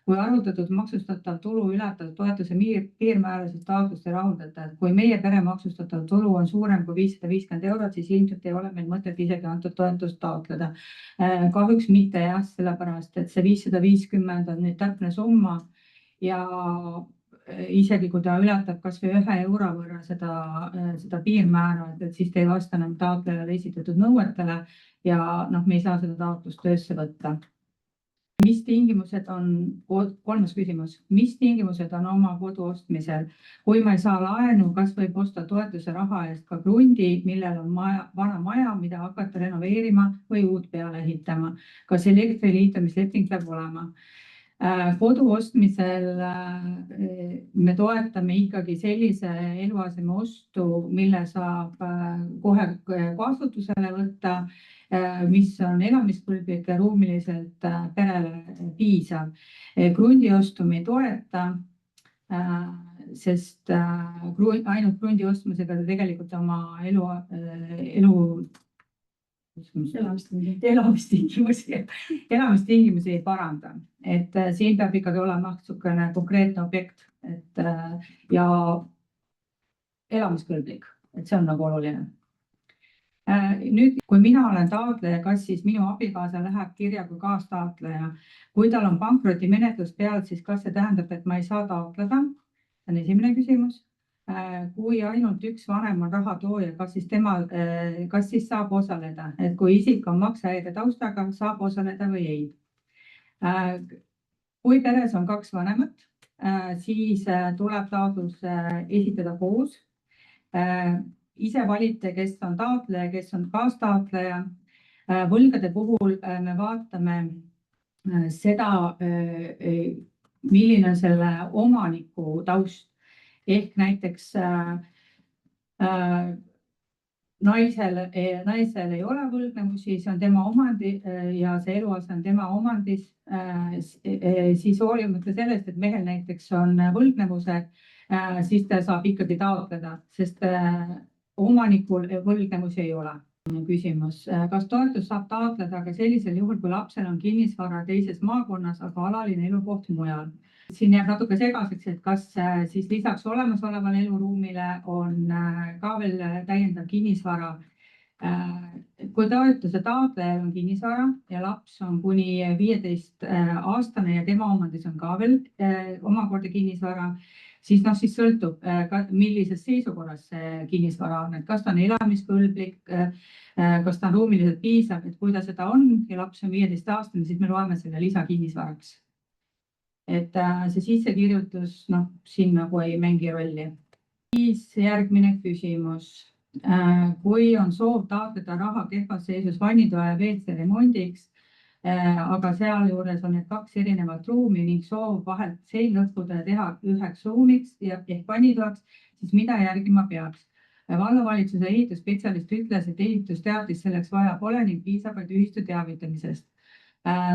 kui arvutatud maksustatav tulu ületab toetuse piirmäära, siis taotlust ei rahuldata. Et kui meie pere maksustatav tulu on suurem kui 550 €, siis ilmselt ei ole meil mõtet isegi antud toetust taotleda. Kahjuks mitte jah, sellepärast et see 550 on nüüd täpne summa ja isegi kui ta ületab kas või 1 euro võrra seda piirmäära, et siis ta ei vasta enam taotlejale esitatud nõuetele ja me ei saa seda taotlust töösse võtta. Mis tingimused on, kolmas küsimus, mis tingimused on oma kodu ostmisel? Kui ma ei saa laenu, kas võib osta toetuse raha eest ka krundi, millel on vana maja, mida hakata renoveerima või uut peale ehitama? Kas elektri liitumisleping peab olema? Kodu ostmisel me toetame ikkagi sellise eluaseme ostu, mille saab kohe kasutusele võtta, mis on elamiskõlblik ja ruumiliselt perele piisav. Krundi ostu me ei toeta, sest ainult krundi ostmisega te tegelikult oma elamistingimusi ei paranda, et siin peab ikkagi olema niisugune konkreetne objekt, ja elamiskõlblik, et see on nagu oluline. Nüüd, kui mina olen taotleja, kas siis minu abikaasa läheb kirja kui kaastaotleja? Kui tal on pankrotimenetlus peal, siis kas see tähendab, et ma ei saa taotleda? See on esimene küsimus. Kui ainult üks vanem on rahatooja, kas siis saab osaleda? Et kui isik on maksehäire taustaga, saab osaleda või ei? Kui peres on 2 vanemat, siis tuleb taotlus esitada koos. Ise valite, kes on taotleja, kes on kaastaotleja. Võlgade puhul me vaatame seda, milline on selle omaniku taust. Ehk näiteks naisel ei ole võlgnevusi, see on tema omandi ja see eluase on tema omandis, siis hoolimata sellest, et mehel näiteks on võlgnevused, siis ta saab ikkagi taotleda, sest omanikul võlgnevusi ei ole. Küsimus, kas toetus saab taotleda ka sellisel juhul, kui lapsel on kinnisvara teises maakonnas, aga alaline elukoht mujal? Siin jääb natuke segaseks, et kas siis lisaks olemasolevale eluruumile on ka veel täiendav kinnisvara. Kui toetuse taotlejal on kinnisvara ja laps on kuni 15-aastane ja tema omandis on ka veel omakorda kinnisvara, siis sõltub, millises seisukorras see kinnisvara on, et kas ta on elamiskõlblik, kas ta on ruumiliselt piisav, et kui ta seda on ja laps on 15-aastane, siis me loeme selle lisakinnisvaraks. Et see sissekirjutus, siin nagu ei mängi rolli. Siis järgmine küsimus. Kui on soov taotleda raha kehvas seisus vannitoa ja WC remondiks, aga sealjuures on need 2 erinevat ruumi ning soov vahelt sein lõhkuda ja teha üheks ruumiks ehk vannitoaks, siis mida järgima peaks? Vallavalitsuse ehitusspetsialist ütles, et ehitusteatist selleks vaja pole ning piisab vaid ühistu teavitamisest.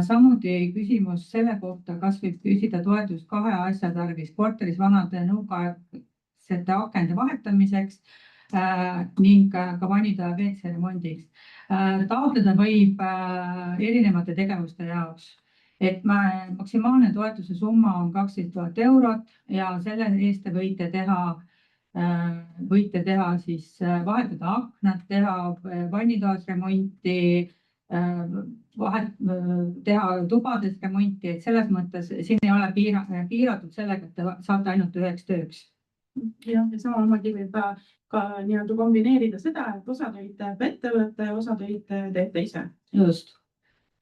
Samuti küsimus selle kohta, kas võib küsida toetust 2 asja tarvis, korteris vanade nõukaegsete akende vahetamiseks ning ka vannitoa WC remondiks. Taotleda võib erinevate tegevuste jaoks, et maksimaalne toetuse summa on 12 000 € ja selle eest te võite teha siis vahetada aknad, teha vannitoas remonti, teha tubades remonti, et selles mõttes siin ei ole piiratud sellega, et te saate ainult üheks tööks. Ja samamoodi võib ka nii-öelda kombineerida seda, et osa töid teeb ettevõte, osa töid teete ise. Just.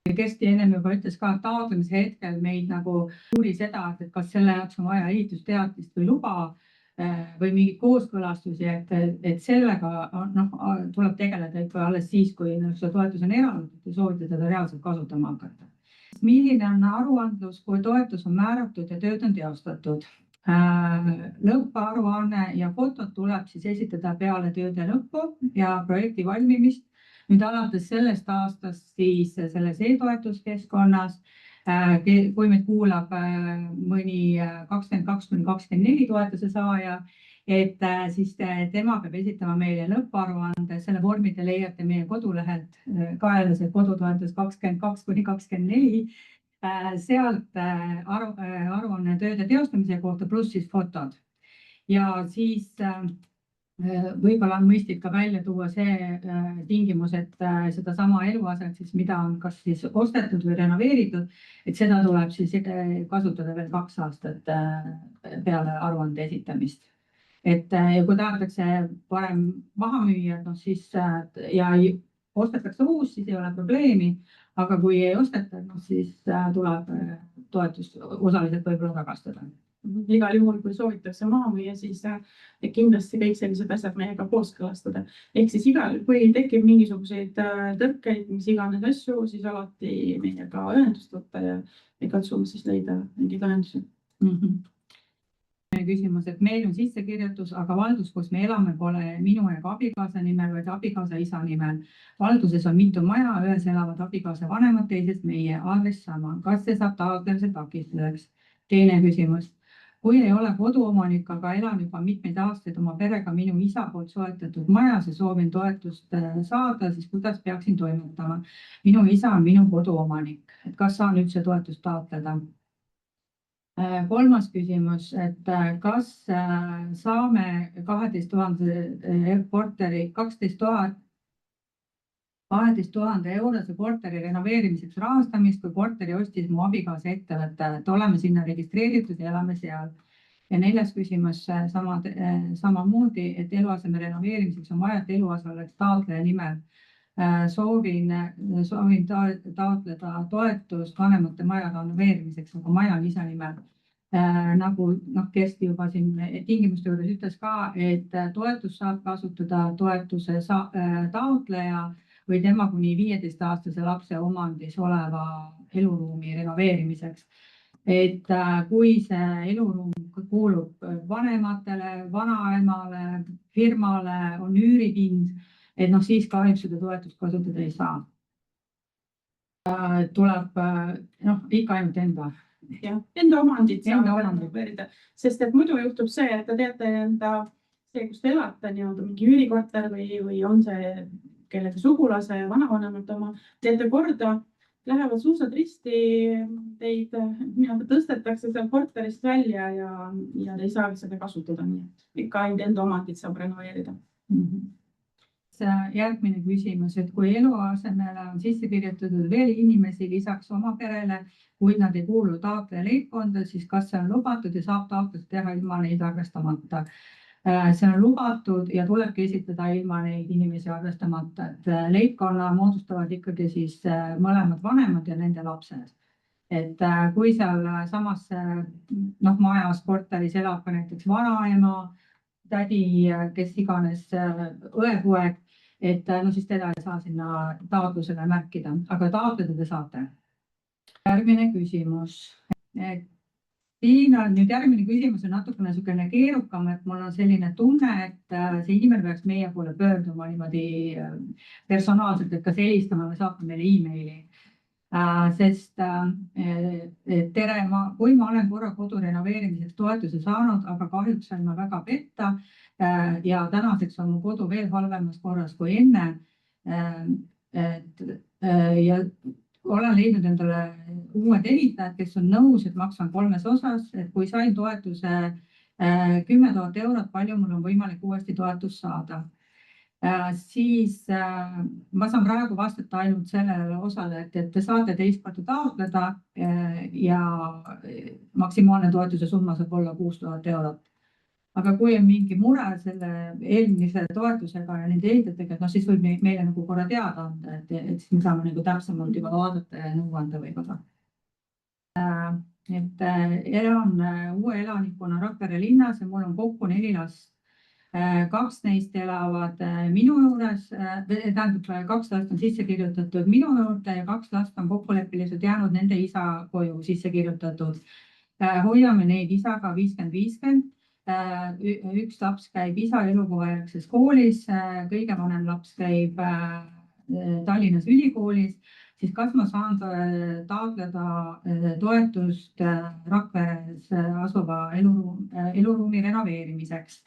Kersti ennem juba ütles ka, et taotlemise hetkel meid nagu uuri seda, et kas selle jaoks on vaja ehitusteatist või luba või mingeid kooskõlastusi, et sellega tuleb tegeleda ikka alles siis, kui see toetus on eraldatud ja soovite teda reaalselt kasutama hakata. Milline on aruandlus, kui toetus on määratud ja tööd on teostatud? Lõpparuanne ja fotod tuleb siis esitada peale tööde lõppu ja projekti valmimist. Nüüd alates sellest aastast siis selles e-toetuskeskkonnas, kui meid kuulab mõni 22–24 toetuse saaja, et siis tema peab esitama meile lõpparuande, selle vormi te leiate meie kodulehelt kaelas, et kodutoetus 22–24 sealt aruanne tööde teostamise kohta pluss siis fotod. Ja siis võib-olla on mõistlik ka välja tuua see tingimus, et sedasama eluaset siis, mida on kas siis ostetud või renoveeritud, et seda tuleb siis kasutada veel 2 aastat peale aruande esitamist. Et kui tahetakse varem maha müüa, noh siis ja ostetakse uus, siis ei ole probleemi, aga kui ei osteta, noh siis tuleb toetust osaliselt võib-olla tagastada. Igal juhul, kui soovitakse maha müüa, siis kindlasti kõik sellised asjad meiega kooskõlastada. Ehk siis kui tekib mingisuguseid tõrkeid, mis iganes asju, siis alati meiega ühendust võtta ja me katsume siis leida mingeid lahendusi. Küsimus, et meil on sissekirjutus, aga valdus, kus me elame, pole minu ega abikaasa nimel, vaid abikaasa isa nimel. Valduses on mitu maja, ühes elavad abikaasa vanemad, teises meie, aadress sama. Kas see saab taotlemise takistuseks? Teine küsimus. Kui ei ole koduomanik, aga elan juba mitmeid aastaid oma perega minu isa poolt soetatud majas ja soovin toetust saada, siis kuidas peaksin toimetama? Minu isa on minu koduomanik, et kas saan üldse toetust taotleda? Kolmas küsimus, et kas saame 12 000 korteri, 12 000 eurose korteri renoveerimiseks rahastamist, kui korteri ostis mu abikaasa ettevõte, et oleme sinna registreeritud ja elame seal. Ja 4. küsimus samamoodi, et eluaseme renoveerimiseks on vaja, et eluase oleks taotleja nimel. Soovin taotleda toetust vanemate maja renoveerimiseks, aga maja on isa nimel. Nagu Kersti juba siin tingimuste juures ütles ka, et toetust saab kasutada toetuse taotleja või tema kuni 15-aastase lapse omandis oleva eluruumi renoveerimiseks. Et kui see eluruum kuulub vanematele, vanaemale, firmale, on üürihind, et siis kahjuks seda toetust kasutada ei saa. Tuleb ikka ainult enda omandit renoveerida, sest et muidu juhtub see, et te teate see, kus te elate, mingi üürikorter või on see kellegi sugulase vanavanemate oma, teete korda, lähevad suusad risti, teid tõstetakse seal korterist välja ja te ei saagi seda kasutada, nii et ikka ainult enda omandit saab renoveerida. Järgmine küsimus, et kui eluasemele on sisse kirjutatud veel inimesi lisaks oma perele, kuid nad ei kuulu taotleja leibkonda, siis kas see on lubatud ja saab taotlust teha ilma neid arvestamata? See on lubatud ja tulebki esitada ilma neid inimesi arvestamata, et leibkonna moodustavad ikkagi siis mõlemad vanemad ja nende lapsed. Et kui seal samas majas, korteris elab ka näiteks vanaema, tädi, kes iganes õepoeg, et siis teda ei saa sinna taotlusele märkida, aga taotleda te saate. Järgmine küsimus. Siin on nüüd järgmine küsimus on natukene niisugune keerukam, et mul on selline tunne, et see inimene peaks meie poole pöörduma niimoodi personaalselt, et kas helistama või saatma meile emaili. Sest tere, kui ma olen korra kodu renoveerimiseks toetuse saanud, aga kahjuks sain ma väga petta ja tänaseks on mu kodu veel halvemas korras kui enne. Ja olen leidnud endale uued ehitajad, kes on nõus, et maksan 3 osas, et kui sain toetuse 10 000 eurot, palju mul on võimalik uuesti toetust saada. Siis ma saan praegu vastata ainult sellele osale, et te saate teist korda taotleda ja maksimaalne toetuse summa saab olla 6 000 eurot. Aga kui on mingi mure selle eelmise toetusega ja nende ehitajatega, siis võib meile korra teada anda, et siis me saame täpsemalt juba vaadata ja nõu anda võib-olla. Et elan uue elanikuna Rakvere linnas ja mul on kokku 4 last. 2 neist elavad minu juures, tähendab 2 last on sisse kirjutatud minu juurde ja 2 last on kokkuleppeliselt jäänud nende isa koju sisse kirjutatud. Hoiame neid isaga 50-50. 1 laps käib isa elukohajärgses koolis, kõige vanem laps käib Tallinnas ülikoolis, siis kas ma saan taotleda toetust Rakveres asuva eluruumi renoveerimiseks.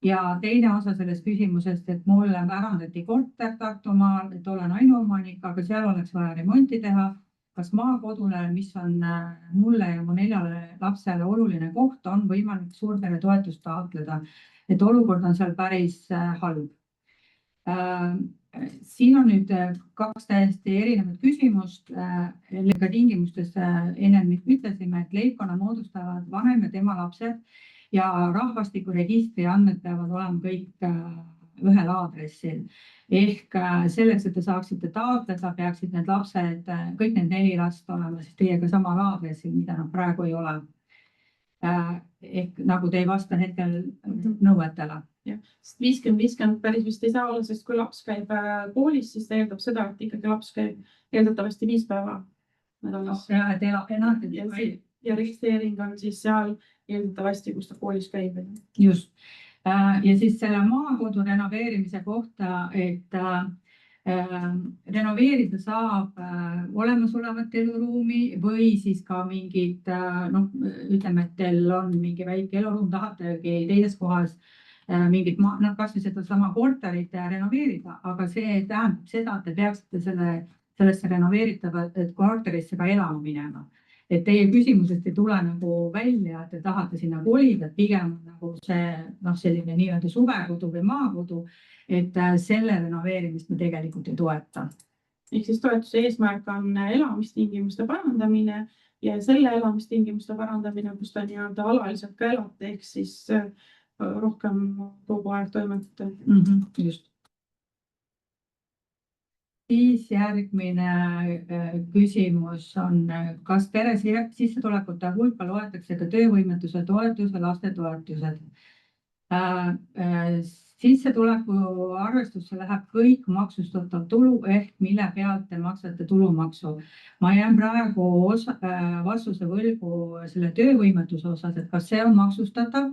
Ja teine osa sellest küsimusest, et mulle pärandati korter Tartumaal, et olen ainuomanik, aga seal oleks vaja remonti teha. kas maakodule, mis on mulle ja mu 4 lapsele oluline koht, on võimalik suurperetoetust taotleda, et olukord on seal päris halb. Siin on nüüd 2 täiesti erinevat küsimust. Ka tingimustes ennem ütlesime, et leibkonna moodustavad vanem ja tema lapsed ja rahvastikuregistri andmed peavad olema kõik ühel aadressil. Ehk selleks, et te saaksite taotleda, peaksid need lapsed, kõik need 4 last olema siis teiega samal aadressil, mida nad praegu ei ole. Ehk nagu te ei vasta hetkel nõuetele. Jah, sest 50-50 päris vist ei saa olla, sest kui laps käib koolis, siis ta eeldab seda, et ikkagi laps käib eeldatavasti 5 päeva nädalas. Ja registreering on siis seal eeldatavasti, kus ta koolis käib. Just. Ja siis selle maakodu renoveerimise kohta, et renoveerida saab olemasolevat eluruumi või siis ka mingid, ütleme, et teil on mingi väike eluruum, tahategi teises kohas mingit, kas või seda sama korterit renoveerida, aga see tähendab seda, et te peaksite sellesse renoveeritavasse korterisse ka elama minema. Et teie küsimusest ei tule nagu välja, et te tahate sinna kolida, pigem nagu see selline nii-öelda suvekodu või maakodu, et selle renoveerimist me tegelikult ei toeta. Ehk siis toetuse eesmärk on elamistingimuste parandamine ja selle elamistingimuste parandamine, kus ta nii-öelda alaliselt ka elate, ehk siis rohkem kogu aeg toimetada. Just. Siis järgmine küsimus on, kas pere sissetulekute hulka loetakse ka töövõimetuse toetus või lastetoetused? Sissetuleku arvestusse läheb kõik maksustatav tulu ehk mille pealt te maksate tulumaksu. Ma jään praegu vastuse võlgu selle töövõimetuse osas, et kas see on maksustatav.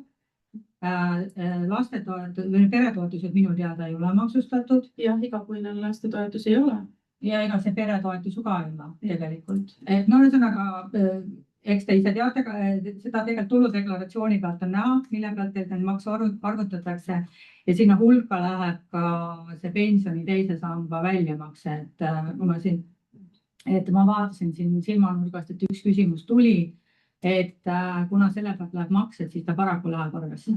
Lastetoetused või peretoetused minu teada ei ole maksustatud. Jah, igakuine lastetoetus ei ole. Ja ega see peretoetus ka ei ole tegelikult. Ühesõnaga, eks te ise teate, seda tegelikult tuludeklaratsiooni pealt on näha, mille pealt teil need maksu arvutatakse ja sinna hulka läheb ka see pensioni teise samba väljamakse. Et ma vaatasin siin silmanurgast, et üks küsimus tuli, et kuna selle pealt läheb maksed, siis ta paraku läheb arvesse.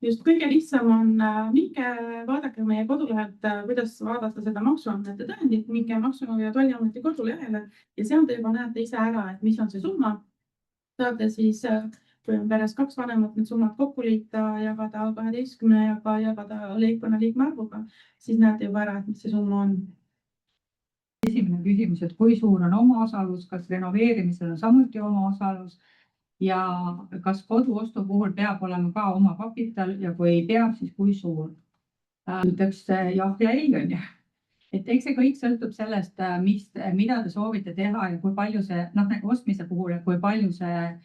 Just kõige lihtsam on, minge vaadake meie kodulehelt, kuidas vaadata seda maksuandmete tõendit, minge Maksu- ja Tolliameti kodulehele ja seal te juba näete ise ära, et mis on see summa. Saate siis, kui on peres 2 vanemat, need summad kokku liita, jagada 12 ja jagada leibkonna liikme arvuga, siis näete juba ära, et mis see summa on. Esimene küsimus, et kui suur on omaosalus, kas renoveerimisel on samuti omaosalus ja kas koduostu puhul peab olema ka oma kapital ja kui ei peab, siis kui suur? Ütleks jah ja ei on ju. Et eks see kõik sõltub sellest, mida te soovite teha ja kui palju see, ostmise puhul, kui palju see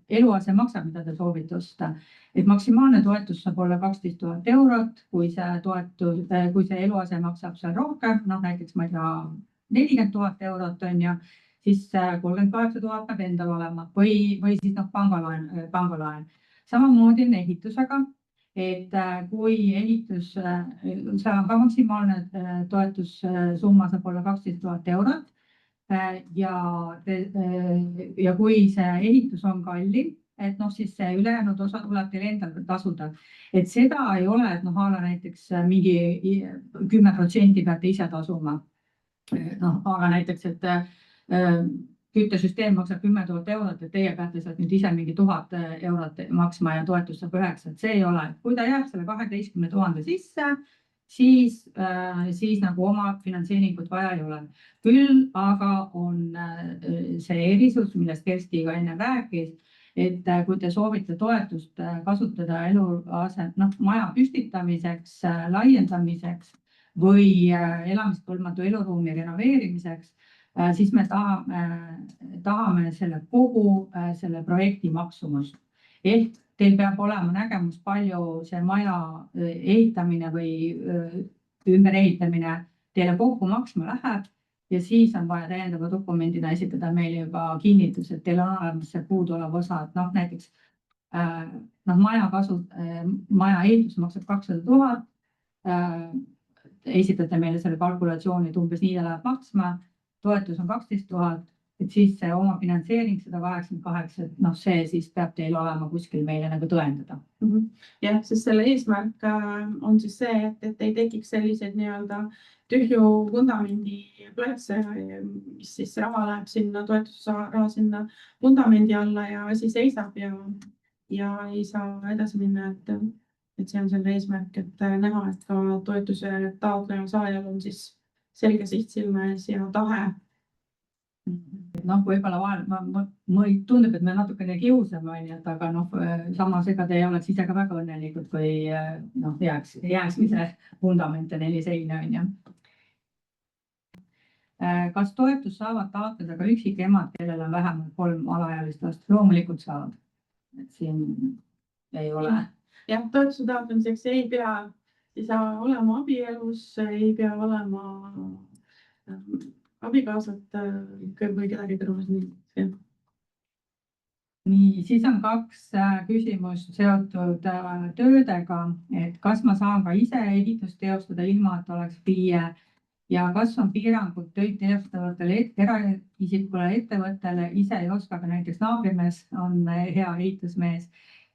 eluase maksab, mida te soovite osta. Et maksimaalne toetus saab olla 12 000 eurot, kui see eluase maksab seal rohkem, näiteks ma ei tea, 40 000 eurot on ju, siis 38 000 peab endal olema või siis pangalaen. Samamoodi on ehitusega, et kui ehitus, seal on ka maksimaalne toetussumma saab olla 12 000 eurot ja kui see ehitus on kallim, et siis see ülejäänud osa tuleb teil endal tasuda. Et seda ei ole, et näiteks mingi 10% peate ise tasuma. Aga näiteks, et küttesüsteem maksab 10 000 eurot, et teie peate sealt nüüd ise mingi 1000 eurot maksma ja toetus saab 9, et see ei ole. Kui ta jääb selle 12 000 sisse, siis nagu oma finantseeringut vaja ei ole. Küll aga on see erisus, millest Kersti ka enne rääkis, et kui te soovite toetust kasutada eluase, maja püstitamiseks, laiendamiseks või elamiskõlbmatu eluruumi renoveerimiseks, siis me tahame kogu selle projekti maksumust. Ehk teil peab olema nägemus, palju see maja ehitamine või ümberehitamine teile kokku maksma läheb ja siis on vaja täiendava dokumendina esitada meile juba kinnitus, et teil on olemas see puuduolev osa, et näiteks maja ehitus maksab 200 000, esitate meile selle kalkulatsiooni, et umbes nii ta läheb maksma toetus on 12 000, et siis see omafinantseering 188, et noh, see siis peab teil olema kuskil meile nagu tõendada. Jah, sest selle eesmärk on siis see, et ei tekiks selliseid nii-öelda tühju vundamendi platse, mis siis raha läheb sinna, toetusraha sinna vundamendi alla ja asi seisab ja ei saa edasi minna, et see on selle eesmärk, et näha, et ka toetuse taotleja saajal on siis selge siht silme ees ja tahe. Noh, võib-olla vahel mulle tundub, et me natukene kiusame, onju, et aga noh, samas ega te ei oleks ise ka väga õnnelikud, kui noh, jääkski see vundament ja 4 seina, onju. Kas toetust saavad taotleda ka üksikemad, kellel on vähemalt 3 alaealist last? Loomulikult saavad. Et siin ei ole. Jah, toetuse taotlemiseks ei pea isa olema abielus, ei pea olema abikaasat või kedagi kõrvas. Nii, siis on 2 küsimust seotud töödega, et kas ma saan ka ise ehitust teostada ilma, et oleks FIE ja kas on piirangud töid teostavatele eraisikule, ettevõttele, ise ei oska, aga näiteks naabrimees on hea ehitusmees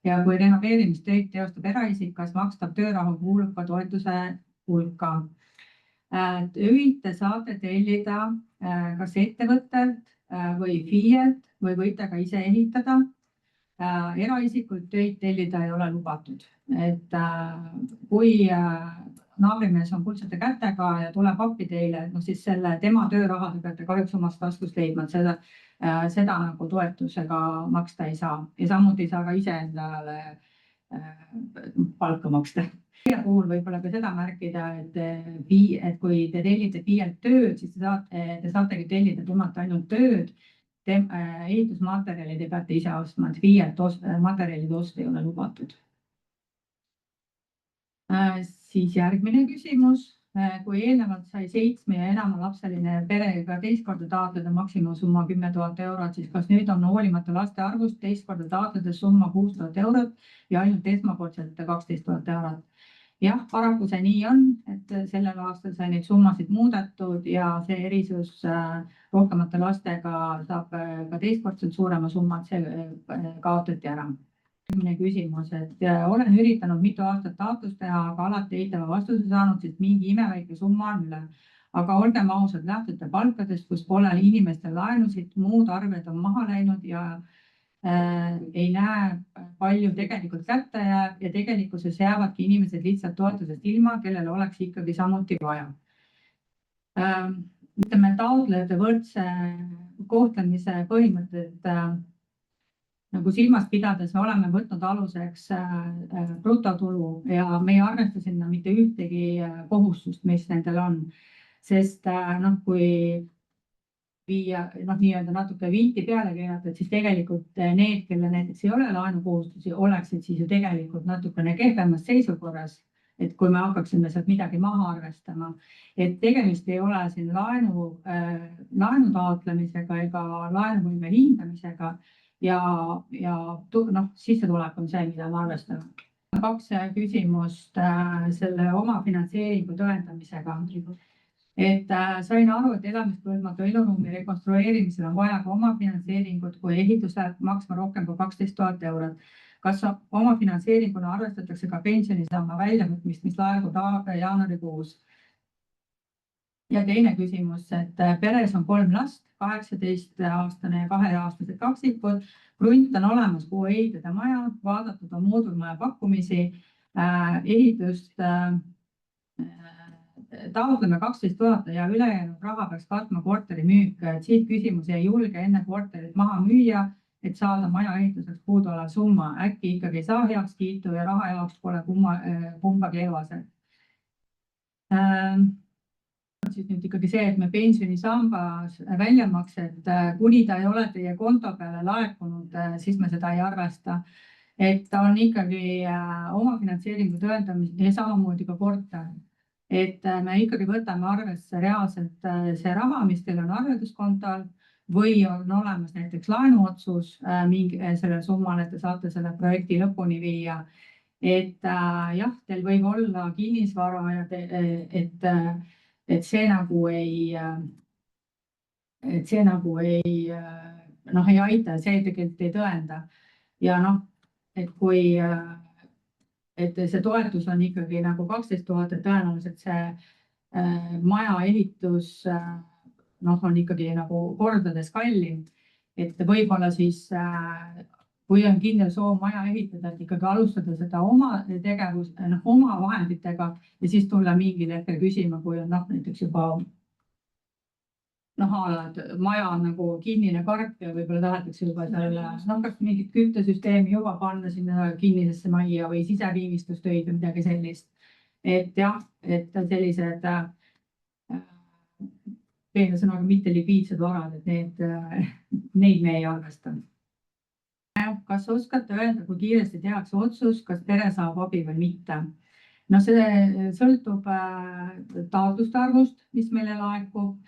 ja kui renoveerimistöid teostab eraisik, kas makstav töörahu kuulub ka toetuse hulka? Töid te saate tellida kas ettevõttelt või FIE-lt või võite ka ise ehitada. Eraisikult töid tellida ei ole lubatud, et kui naabrimees on kuldsete kätega ja tuleb appi teile, no siis tema tööraha te peate kahjuks omast taskust leidma, et seda nagu toetusega maksta ei saa ja samuti ei saa ka iseendale palka maksta. Teie puhul võib-olla ka seda märkida, et kui te tellite FIE-lt tööd, siis te saategi tellida temalt ainult tööd. Ehitusmaterjalid ei peate ise ostma, et FIE-lt materjalid osta ei ole lubatud. Siis järgmine küsimus. Kui eelnevalt sai 7 ja enama lapseline perega teist korda taotleda maksimumsumma 10 000 eurot, siis kas nüüd on hoolimata laste arvust teist korda taotledes summa 6 000 eurot ja ainult esmakordselt 12 000 eurot? Jah, paraku see nii on, et sellel aastal sai neid summasid muudetud ja see erisus rohkemate lastega saab ka teistkordselt suurema summa, et see kaotati ära. Järgmine küsimus, et olen üritanud mitu aastat taotlust teha, aga alati eitava vastuse saanud, sest mingi imeväike summa on üle. Aga olgem ausad, lähtute palkadest, kus pole inimestel laenusid, muud arved on maha läinud ja ei näe palju tegelikult kätte jääb ja tegelikkuses jäävadki inimesed lihtsalt toetusest ilma, kellel oleks ikkagi samuti vaja. Ütleme, taotlejate võrdse kohtlemise põhimõtted nagu silmas pidades me oleme võtnud aluseks brutotulu ja me ei arvesta sinna mitte ühtegi kohustust, mis nendel on, sest noh, kui viia nii-öelda natuke vinti peale keerata, et siis tegelikult need, kellel näiteks ei ole laenukohustusi, oleksid siis ju tegelikult natukene kehvemas seisukorras, et kui me hakkaksime sealt midagi maha arvestama, et tegemist ei ole siin laenu taotlemisega ega laenuvõime hindamisega ja noh, sissetulek on see, mida me arvestame. 2 küsimust selle omafinantseeringu tõendamisega. Et sain aru, et elamiskõlbmatu eluruumi rekonstrueerimisel on vaja ka omafinantseeringut, kui ehitus läheb maksma rohkem kui 12 000 eurot. Kas omafinantseeringuna arvestatakse ka pensionisamba väljavõtmist, mis laekub jaanuarikuus? Ja teine küsimus, et peres on 3 last, 18-aastane ja 2-aastased kaksikud, krunt on olemas, kuhu ehitada maja, vaadatud on moodulmaja pakkumisi, ehitust taotleme 12 000 ja ülejäänud raha peaks katma korteri müük. Siit küsimus, ei julge enne korterit maha müüa, et saada maja ehituseks puuduolev summa. Äkki ikkagi ei saa heakskiitu ja raha jaoks pole kumbagi eluaset. Siis nüüd ikkagi see, et me pensionisambas väljamaksed, kuni ta ei ole teie konto peale laekunud, siis me seda ei arvesta. Et ta on ikkagi omafinantseeringu tõendamine ja samamoodi ka korter. Et me ikkagi võtame arvesse reaalselt see raha, mis teil on arvelduskontol või on olemas näiteks laenuotsus sellele summale, et te saate selle projekti lõpuni viia. Et jah, teil võib olla kinnisvara ja et see nagu et see nagu ei aita, see tegelikult ei tõenda. Ja noh, et kui et see toetus on ikkagi nagu 12 000, et tõenäoliselt see maja ehitus on ikkagi nagu kordades kallim. Et võib-olla siis, kui on kindel soov maja ehitada, et ikkagi alustada seda oma tegevust, oma vahenditega ja siis tulla mingil hetkel küsima, kui on näiteks juba maja on nagu kinnine karp ja võib-olla tahetakse juba selle, kas mingit küttesüsteemi juba panna sinna kinnisesse majja või siseviimistlustöid või midagi sellist. Et jah, et sellised sõnaga mitte likviidsed varad, et neid me ei arvesta. Kas oskate öelda, kui kiiresti tehakse otsus, kas pere saab abi või mitte? No see sõltub taotluste arvust, mis meile laekub,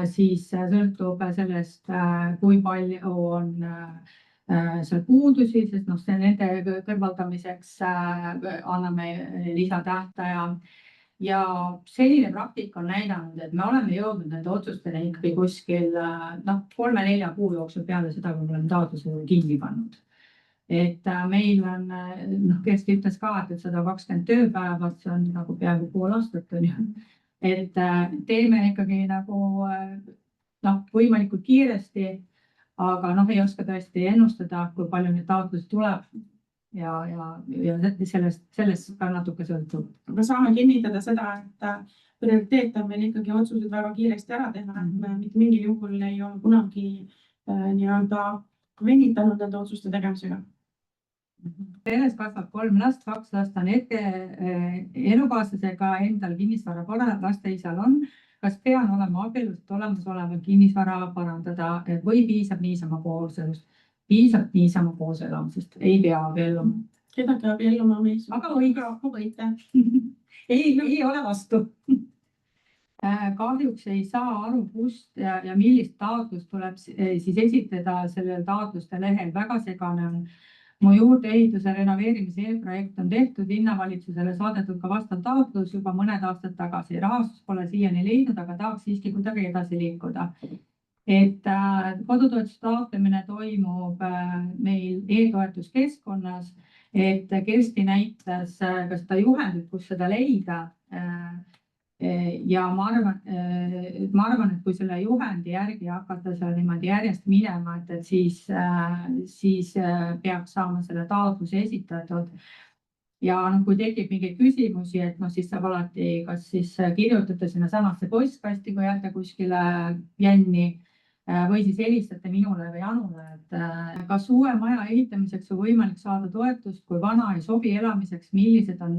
siis sõltub sellest, kui palju on seal puudusi, sest nende kõrvaldamiseks anname lisatähtaja. Ja selline praktika on näidanud, et me oleme jõudnud nende otsustele ikkagi kuskil 3-4 kuu jooksul peale seda, kui me oleme taotluse kinni pannud. Et meil on, Kersti ütles ka, et 120 tööpäeva, see on nagu peaaegu pool aastat on ju. Et teeme ikkagi nagu võimalikult kiiresti, aga ei oska tõesti ennustada, kui palju neid taotlusi tuleb. Ja sellest ka natuke sõltub. Aga saame kinnitada seda, et prioriteet on meil ikkagi otsused väga kiiresti ära teha. Mitte mingil juhul ei ole kunagi venitanud nende otsuste tegemisega. Peres kasvab 3 last, 2 last on elukaaslasega, endal kinnisvara pole, laste isal on. Kas pean olema abielus, et olemasolevat kinnisvara parandada või piisab niisama kooselust? Piisab niisama koos elamisest, ei pea abielluma. Kedagi abielluma mees. Aga võite. ei ole vastu. Kahjuks ei saa aru, kust ja millist taotlust tuleb siis esitada sellel taotluste lehel. Väga segane on. Mu juurdeehituse renoveerimise eelprojekt on tehtud, linnavalitsusele saadetud ka vastav taotlus juba mõned aastad tagasi. Rahastus pole siiani leidnud, aga tahaks siiski kuidagi edasi liikuda. Et kodutoetuse taotlemine toimub meil e-toetuskeskkonnas, et Kersti näitas ka seda juhendit, kus seda leida. Ja ma arvan, et kui selle juhendi järgi hakata seal niimoodi järjest minema, et siis peaks saama selle taotluse esitatud. Ja kui tekib mingeid küsimusi, et siis saab alati, kas siis kirjutate sinna samasse postkasti, kui jääte kuskile jänni, või siis helistate minule või Anule, et kas uue maja ehitamiseks on võimalik saada toetust, kui vana ei sobi elamiseks, millised on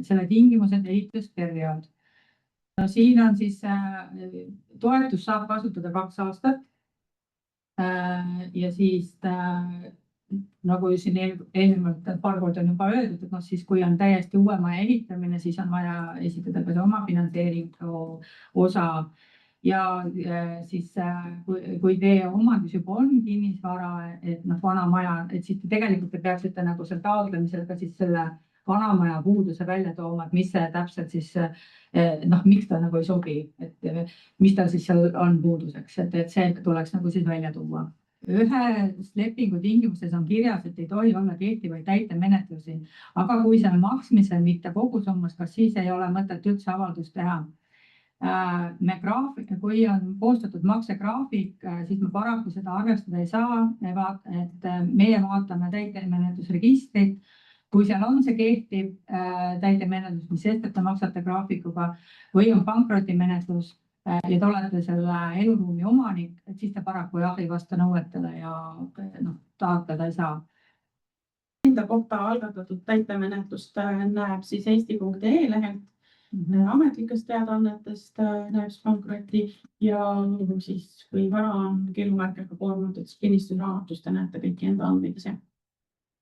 selle tingimused ehitusperiood. No siin on siis toetust saab kasutada 2 aastat. Ja siis nagu siin eelnevalt paar korda on juba öeldud, et siis kui on täiesti uue maja ehitamine, siis on vaja esitada ka see omafinantseeringu osa. Ja siis kui teie omandis juba on kinnisvara, et vana maja, et siis tegelikult te peaksite nagu seal taotlemisel ka siis selle vana maja puuduse välja tooma, et mis see täpselt siis, miks ta nagu ei sobi, et mis ta siis seal on puuduseks, et see tuleks nagu siis välja tuua. Ühes lepingu tingimustes on kirjas, et ei tohi olla kehtivaid täitemenetlusi, aga kui see on maksmisel, mitte kogusummas, kas siis ei ole mõtet üldse avaldust teha? Kui on koostatud maksegraafik, siis me paraku seda arvestada ei saa. Meie vaatame täitemenetlusregistrit. Kui seal on see kehtiv täitemenetlus, mis sest, et te maksate graafikuga või on pankrotimenetlus ja te olete selle eluruumi omanik, et siis te paraku ei vasta nõuetele ja taotleda ei saa. Enda kohta algatatud täitemenetlust näeb siis eesti.ee lehelt. Ametlikest teadaannetest näeb pankroti ja siis kui vara on keelumärkega koormatud, siis kinnistusraamatust te näete kõiki enda andmeid ise.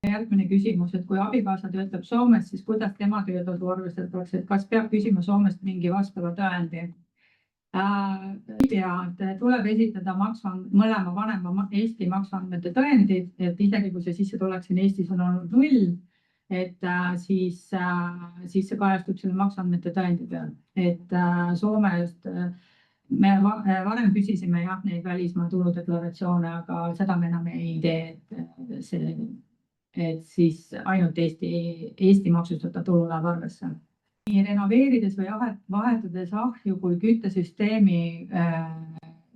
Järgmine küsimus, et kui abikaasa töötab Soomes, siis kuidas tema töötasu arvestatakse, et kas peab küsima Soomest mingi vastava tõendi? Tuleb esitada mõlema vanema Eesti maksuandmete tõendid, et isegi kui see sissetulek siin Eestis on olnud 0, et siis see kajastub selle maksuandmete tõendi peal, et Soome just me varem küsisime jah, neid välismaa tuludeklaratsioone, aga seda me enam ei tee, et siis ainult Eesti maksustatav tulu läheb arvesse. Nii renoveerides või vahetades ahju kui küttesüsteemi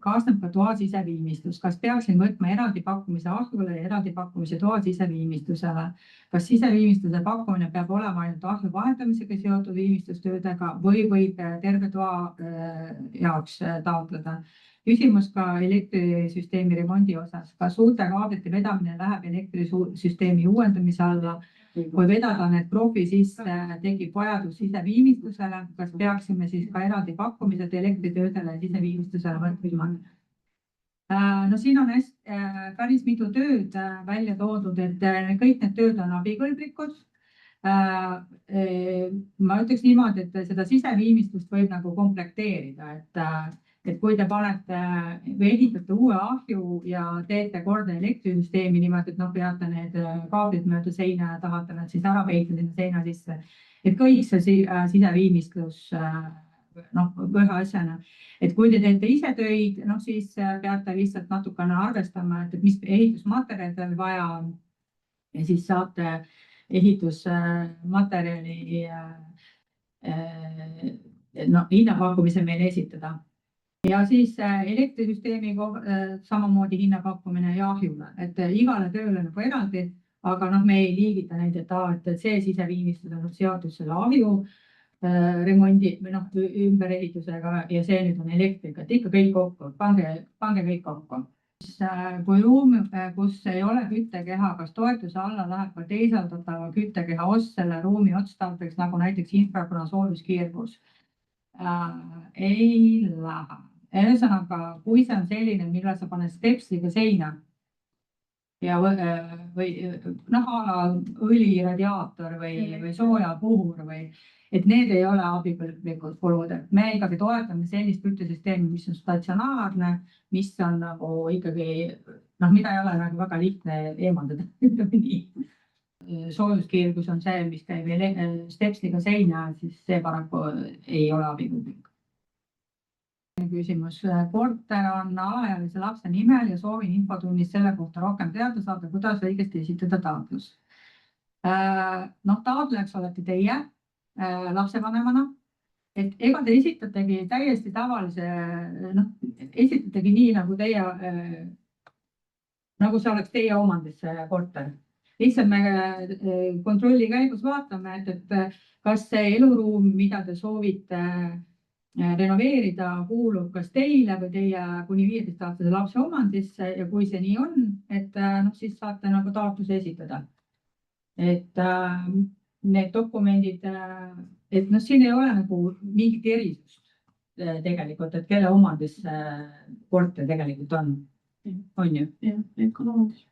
kaasneb ka toa siseviimistlus. Kas peaksin võtma eraldi pakkumise ahjule ja eraldi pakkumise toa siseviimistlusele? Kas siseviimistluse pakkumine peab olema ainult ahju vahetamisega seotud viimistlustöödega või võib terve toa jaoks taotleda? Küsimus ka elektrisüsteemi remondi osas. Kas uute kaablite vedamine läheb elektrisüsteemi uuendamise alla? Kui vedada need profi sisse, tekib vajadus siseviimistlusele, kas peaksime siis ka eraldi pakkumised elektritöödele ja siseviimistlusele võtma? No siin on päris mitu tööd välja toodud, et kõik need tööd on abikõlblikud. Ma ütleks niimoodi, et seda siseviimistlust võib nagu komplekteerida, et kui te panete või ehitate uue ahju ja teete korda elektrisüsteemi niimoodi, et peate need kaablid mööda seina ja tahate nad siis ära peita sinna seina sisse, et kõik see siseviimistlus ühe asjana, et kui te teete ise töid, siis peate lihtsalt natukene arvestama, et mis ehitusmaterjal teil vaja on ja siis saate ehitusmaterjali hinnapakkumise meile esitada. Ja siis elektrisüsteemi samamoodi hinnapakkumine ja ahjule, et igale tööle nagu eraldi, aga me ei liigita neid, et see siseviimistlus on seotud selle ahju remondi või ümberehitusega ja see nüüd on elektrika, et ikka kõik kokku, pange kõik kokku. Kui ruum, kus ei ole küttekeha, kas toetuse alla läheb ka teisaldatava küttekeha ost selle ruumi otstarbeks, nagu näiteks infrapuna soojuskiirgus? Ei lähe. Ühesõnaga, kui see on selline, mille sa paned stepsliga seina ja või õliradiaator või soojapuhur et need ei ole abikõlblikud kulud, et me ikkagi toetame sellist küttesüsteemi, mis on statsionaarne, mis on nagu ikkagi, mida ei ole nagu väga lihtne eemaldada, ütleme nii. Soojuskiirgus on see, mis käib stepsliga seina, siis see paraku ei ole abikõlblik. Küsimus. Korter on alaealise lapse nimel ja soovin infotunnis selle kohta rohkem teada saada, kuidas õigesti esitada taotlus. Taotlejaks olete teie lapsevanemana, et ega te esitategi täiesti tavalise, esitategi nii, nagu teie, nagu see oleks teie omandis see korter. Lihtsalt me kontrolli käigus vaatame, et kas see eluruum, mida te soovite renoveerida, kuulub kas teile või teie kuni 15-aastase lapse omandisse ja kui see nii on, et siis saate nagu taotluse esitada. Et need dokumendid, et siin ei ole nagu mingit erisust tegelikult, et kelle omandis korter tegelikult on ju? Jah, leibkonna omandis.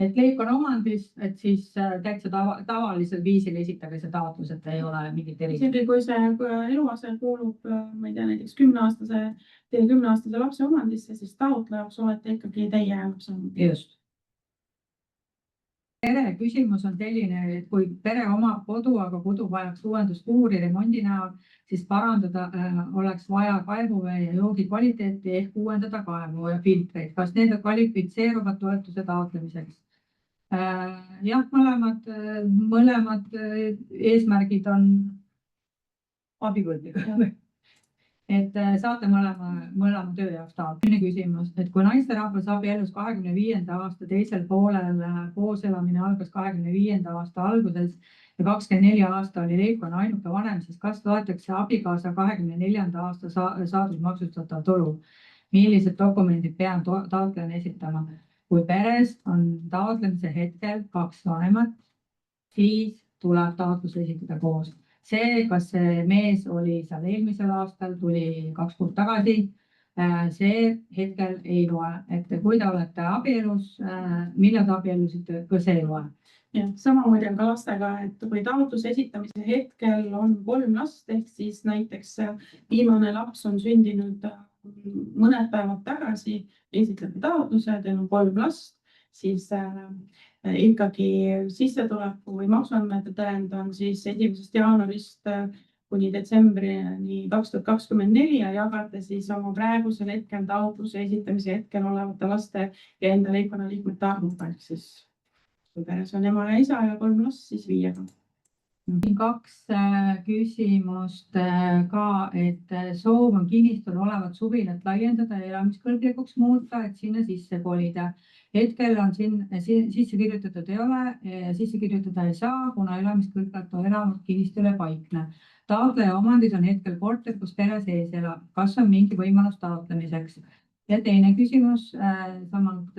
Et leibkonna omandis, et siis täitsa tavalisel viisil esitage see taotlus, et ei ole mingit erisust. Isegi kui see eluase kuulub, ma ei tea, näiteks 10-aastase lapse omandisse, siis taotlejaks olete ikkagi teie lapse omandis. Just. Pere küsimus on selline, et kui pere omab kodu, aga kodu vajaks uuendust kuuri remondi näol, siis parandada oleks vaja kaevuvee ja joogi kvaliteeti ehk uuendada kaevu ja filtreid. Kas need kvalifitseeruvad toetuse taotlemiseks? Jah, mõlemad eesmärgid on abikõlblikud. Et saate mõlema töö jaoks taotleda. Küsimus, et kui naisterahvas abiellus 25. aasta teisel poolel, kooselamine algas 25. aasta alguses ja 24 aasta oli leibkonna ainuke vanem, siis kas loetakse abikaasa 24. aasta saadud maksustatav tulu? Millised dokumendid pean taotlejana esitama? Kui peres on taotlemise hetkel 2 vanemat, siis tuleb taotlus esitada koos. See, kas see mees oli seal eelmisel aastal, tuli 2 kuud tagasi, see hetkel ei loe, et kui te olete abielus, millal te abiellusite, ka see ei loe. Ja, samamoodi on ka lastega, et kui taotluse esitamise hetkel on 3 last, ehk siis näiteks viimane laps on sündinud mõned päevad tagasi, esitlete taotluse, teil on 3 last, siis ikkagi sissetuleku või maksuandmete tõend on siis 1. jaanuarist kuni detsembrini 2024 ja jagada siis oma praegusel hetkel taotluse esitamise hetkel olevate laste ja enda leibkonnaliikmete arvuga, ehk siis kui peres on ema ja isa ja 3 last, siis 5-ga. Siin 2 küsimust ka, et soov on kinnistul olevat suvilat laiendada ja elamiskõlblikuks muuta, et sinna sisse kolida. Hetkel on siin sisse kirjutatud ei ole, sisse kirjutada ei saa, kuna elamiskõlblatu elamud kinnistul ei paikne. Taotleja omandis on hetkel korter, kus pere sees elab. Kas on mingi võimalus taotlemiseks? Ja teine küsimus samalt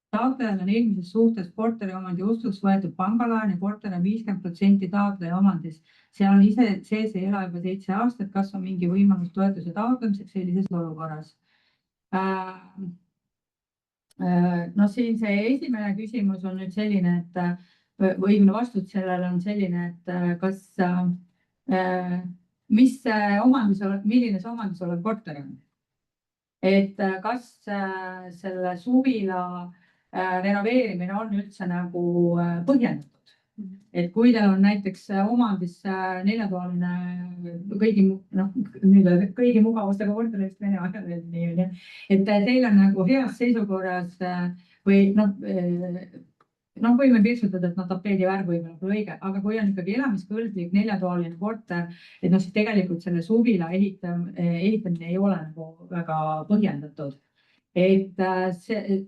taotlejal on eelmises suhtes korteriomandi ostuks võetud pangalaen ja korter on 50% taotleja omandis. Seal ise sees ei ela juba 7 aastat. Kas on mingi võimalus toetuse taotlemiseks sellises olukorras? No siin see esimene küsimus on nüüd selline, et või vastus sellele on selline, et kas, milline see omandis olev korter on? Et kas selle suvila renoveerimine on üldse nagu põhjendatud. Et kui teil on näiteks omandis 4-toaline kõigi mugavustega korter, vist Vene ajal nii oli, et teil on nagu heas seisukorras või võime piirsutada, et tapeedi värv võib olla õige, aga kui on ikkagi elamiskõlblik 4-toaline korter, et siis tegelikult selle suvila ehitamine ei ole nagu väga põhjendatud. Et see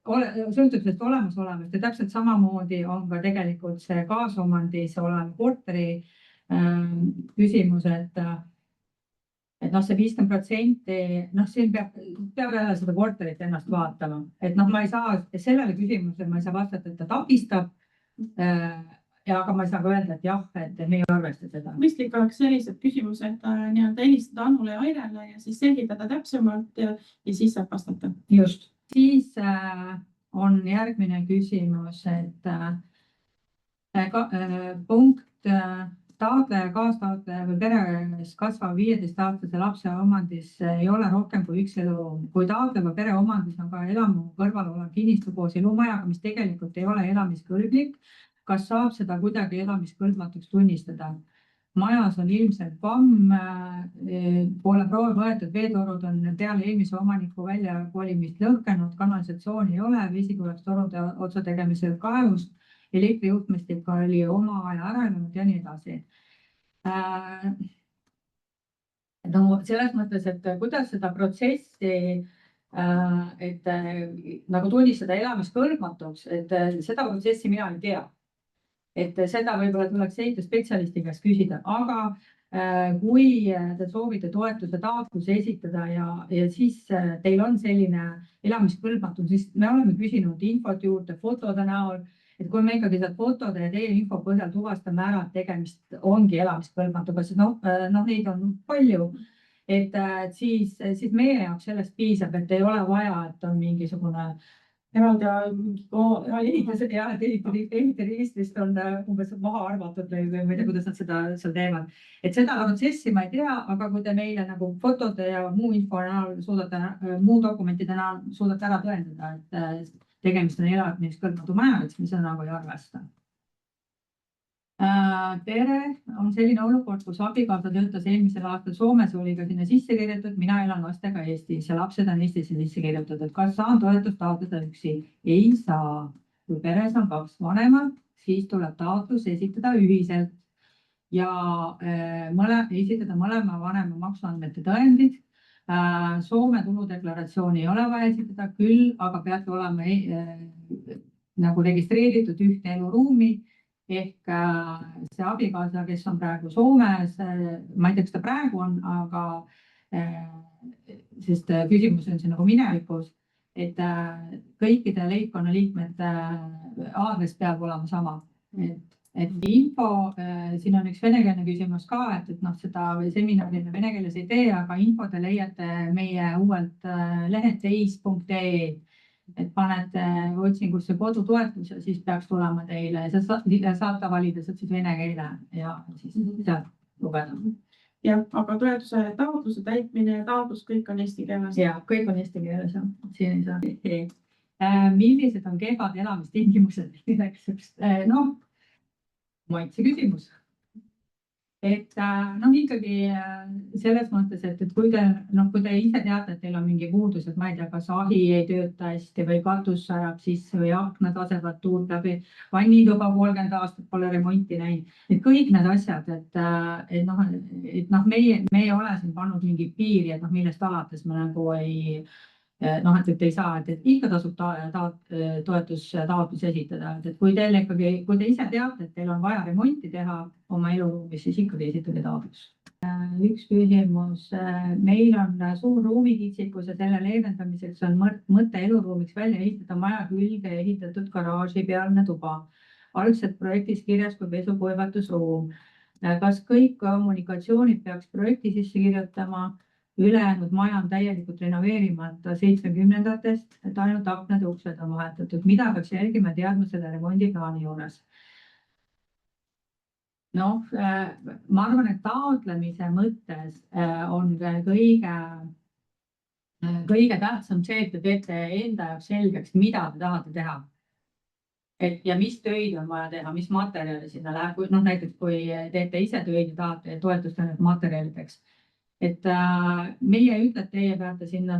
sõltub sellest olemasolevast ja täpselt samamoodi on ka tegelikult see kaasomandis olev korteri küsimus, et see 50%, siin peab jälle seda korterit ennast vaatama, et ma ei saa sellele küsimusele, ma ei saa vastata, et ta takistab. Aga ma ei saa ka öelda, et jah, et me ei arvesta seda. Mõistlik oleks sellised küsimused helistada Annule ja Airele ja siis selgitada täpsemalt ja siis saab vastata. Just. Siis on järgmine küsimus, et punkt taotleja, kaastaotleja või peres kasvava 15-aastase lapse omandis ei ole rohkem kui 1 eluruum. Kui taotleva pere omandis on ka elamu kõrval olev kinnistu koos elumajaga, mis tegelikult ei ole elamiskõlblik, kas saab seda kuidagi elamiskõlbmatuks tunnistada? Majas on ilmselt pamm, pole proove võetud, veetorud on peale eelmise omaniku väljakolimist lõhkenud, kanalisatsiooni ei ole, vesi tuleks torude otsa tegemisel kaevust, elektrijuhtmestik oli oma aja ära jäänud ja nii edasi. Selles mõttes, et kuidas seda protsessi, et nagu tunnistada elamiskõlbmatuks, et seda protsessi mina ei tea. Et seda võib-olla tuleks ehitusspetsialisti käest küsida, aga kui te soovite toetuse taotluse esitada ja siis teil on selline elamiskõlbmatus, siis me oleme küsinud infot juurde fotode näol, et kui me ikkagi sealt fotode ja teie info põhjal tuvastame ära, et tegemist ongi elamiskõlbmatuga, siis neid on palju, et siis meie jaoks sellest piisab, et ei ole vaja, et on mingisugune ehituriregistrist on umbes maha arvatud või ma ei tea, kuidas nad seda seal teevad. Et seda protsessi ma ei tea, aga kui te meile nagu fotode ja muu info näol muu dokumentide näol suudate ära tõendada, et tegemist on elamiskõlbmatu majaga, siis me seda nagu ei arvesta. Pere on selline olukord, kus abikaasa töötas eelmisel aastal Soomes, oli ka sinna sisse kirjutatud, mina elan lastega Eestis ja lapsed on Eestisse sisse kirjutatud. Kas saan toetust taotleda üksi? Ei saa. Kui peres on 2 vanemat, siis tuleb taotlus esitada ühiselt ja esitada mõlema vanema maksuandmete tõendid. Soome tuludeklaratsiooni ei ole vaja esitada, küll aga peate olema nagu registreeritud ühte eluruumi. Ehk see abikaasa, kes on praegu Soomes, ma ei tea, kas ta praegu on, aga sest küsimus on siin nagu minevikus, et kõikide leibkonnaliikmete aadress peab olema sama. Et info, siin on üks venekeelne küsimus ka, et seda seminari me vene keeles ei tee, aga info te leiate meie uuelt lehelt teis.ee. Et panete otsingusse kodutoetus ja siis peaks tulema teile ja saate valida sealt siis vene keele ja siis sealt lugeda. Jah, aga toetuse taotluse täitmine ja taotlus kõik on eesti keeles. Ja kõik on eesti keeles, siin ei saa. Millised on kehvad elamistingimused? Maitse küsimus. et noh, ikkagi selles mõttes, et kui te ise teate, et teil on mingi puudus, et ma ei tea, kas ahi ei tööta hästi või katus sajab sisse või aknad lasevad tuult läbi, vannituba 30 aastat pole remonti näinud, et kõik need asjad, et noh, meie ei ole siin pannud mingit piiri, et noh, millest alates me nagu ei et ei saa, et ikka tasub toetustaotlus esitada, et kui teil ikkagi, kui te ise teate, et teil on vaja remonti teha oma eluruumis, siis ikkagi esitage taotlus. Üks küsimus, meil on suur ruumikitsikus ja selle leevendamiseks on mõte eluruumiks välja ehitada maja külge ehitatud garaaži pealne tuba. Algselt projektis kirjas kui pesukuivatusruum. Kas kõik kommunikatsioonid peaks projekti sisse kirjutama? Ülejäänud maja on täielikult renoveerimata 70-ndatest, et ainult aknad ja uksed on vahetatud. Mida peaks jälgima teadma selle remondiplaani juures? Noh, ma arvan, et taotlemise mõttes on kõige tähtsam see, et te teete enda jaoks selgeks, mida te tahate teha. Ja mis töid on vaja teha, mis materjali sinna läheb. Noh, näiteks kui teete ise töid ja tahate toetust ainult materjalideks. Et meie ütleb, teie peate sinna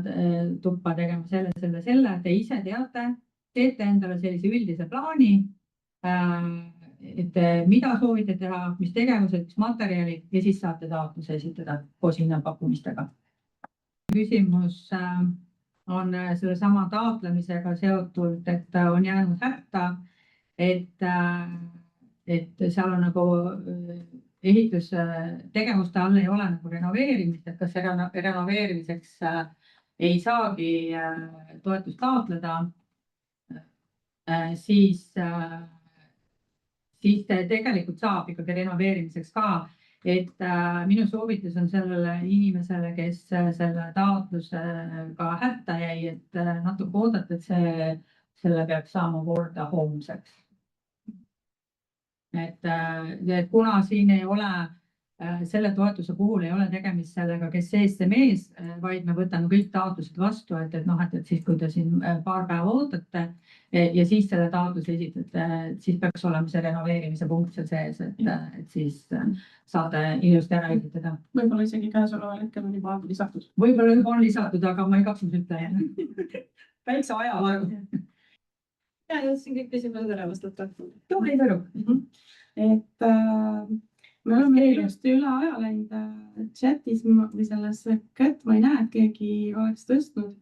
tuppa tegema selle, te ise teete endale sellise üldise plaani, et mida soovite teha, mis tegevused, mis materjalid ja siis saate taotluse esitada koos hinnapakkumistega. Küsimus on sellesama taotlemisega seotult, et on jäänud hätta, et seal on nagu ehitustegevuste all ei ole nagu renoveerimist, et kas renoveerimiseks ei saagi toetust taotleda, siis tegelikult saab ikkagi renoveerimiseks ka, et minu soovitus on sellele inimesele, kes selle taotlusega hätta jäi, et natuke oodata, et selle peaks saama korda homseks. Et kuna siin ei ole, selle toetuse puhul ei ole tegemist sellega, kes sees see mees, vaid me võtame kõik taotlused vastu, et siis, kui te siin paar päeva ootate ja siis selle taotluse esitate, siis peaks olema see renoveerimise punkt seal sees, et siis saate ilusti ära esitada. Võib-olla isegi käesoleval hetkel on juba lisatud. Võib-olla juba on lisatud, aga ma ei katsunud ütle. Väikse ajavaru. Ja jõudsin kõik küsimused ära vastata. Tubli Võru. Et me oleme ilusti üle aja läinud chatis või selles kätt, ma ei näe, et keegi oleks tõstnud,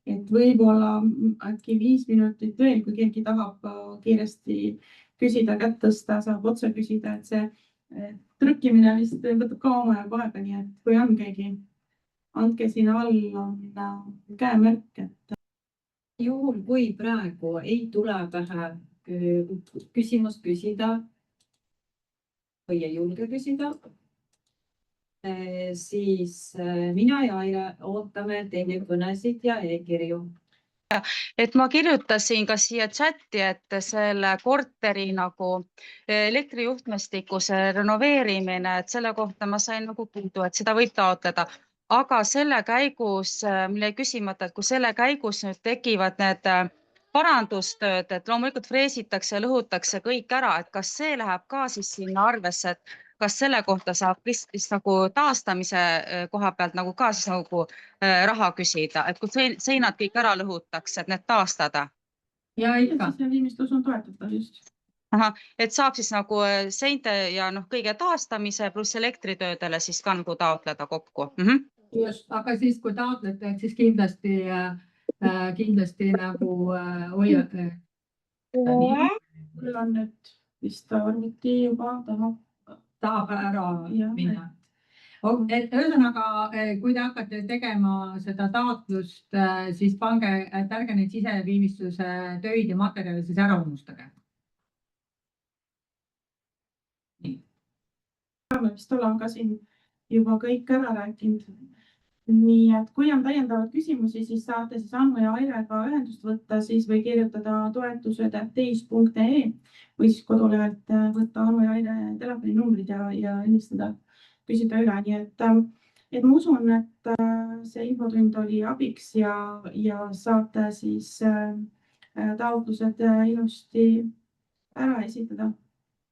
et võib-olla äkki 5 minutit veel, kui keegi tahab kiiresti küsida, kätt tõsta, saab otse küsida, et see trükkimine vist võtab ka omajagu aega, nii et kui on keegi, andke siin all on käemärk, et Juhul, kui praegu ei tule pähe küsimust küsida või ei julge küsida, siis mina ja Aire ootame teie kõnesid ja e-kirju. Et ma kirjutasin ka siia chati, et selle korteri nagu elektrijuhtmestiku renoveerimine, et selle kohta ma sain nagu kuulda, et seda võib taotleda. Aga selle käigus, mille küsimata, et kui selle käigus nüüd tekivad need parandustööd, et loomulikult freesitakse ja lõhutakse kõik ära, et kas see läheb ka siis sinna arvesse, et kas selle kohta saab vist nagu taastamise koha pealt nagu ka siis nagu raha küsida, et kui seinad kõik ära lõhutakse, et need taastada? Ja ikka. see viimistlus on toetatud just. Aha, et saab siis nagu seinte ja kõige taastamise pluss elektritöödele siis ka nagu taotleda kokku. Just, aga siis kui taotlete, siis kindlasti nagu hoiate. Mul on nüüd vist arvuti juba tahab ära minna. Et ühesõnaga, kui te hakkate tegema seda taotlust, siis pange, et ärge neid siseviimistluse töid ja materjali siis ära unustage. Me vist oleme ka siin juba kõik ära rääkinud. Nii et kui on täiendavad küsimusi, siis saate siis Annu ja Airega ühendust võtta siis või kirjutada toetused@teis.ee või siis kodulehelt võtta Annu ja Aire telefoninumbrid ja ennistada, küsida üle. Nii et ma usun, et see infotund oli abiks ja saate siis taotlused ilusti ära esitada.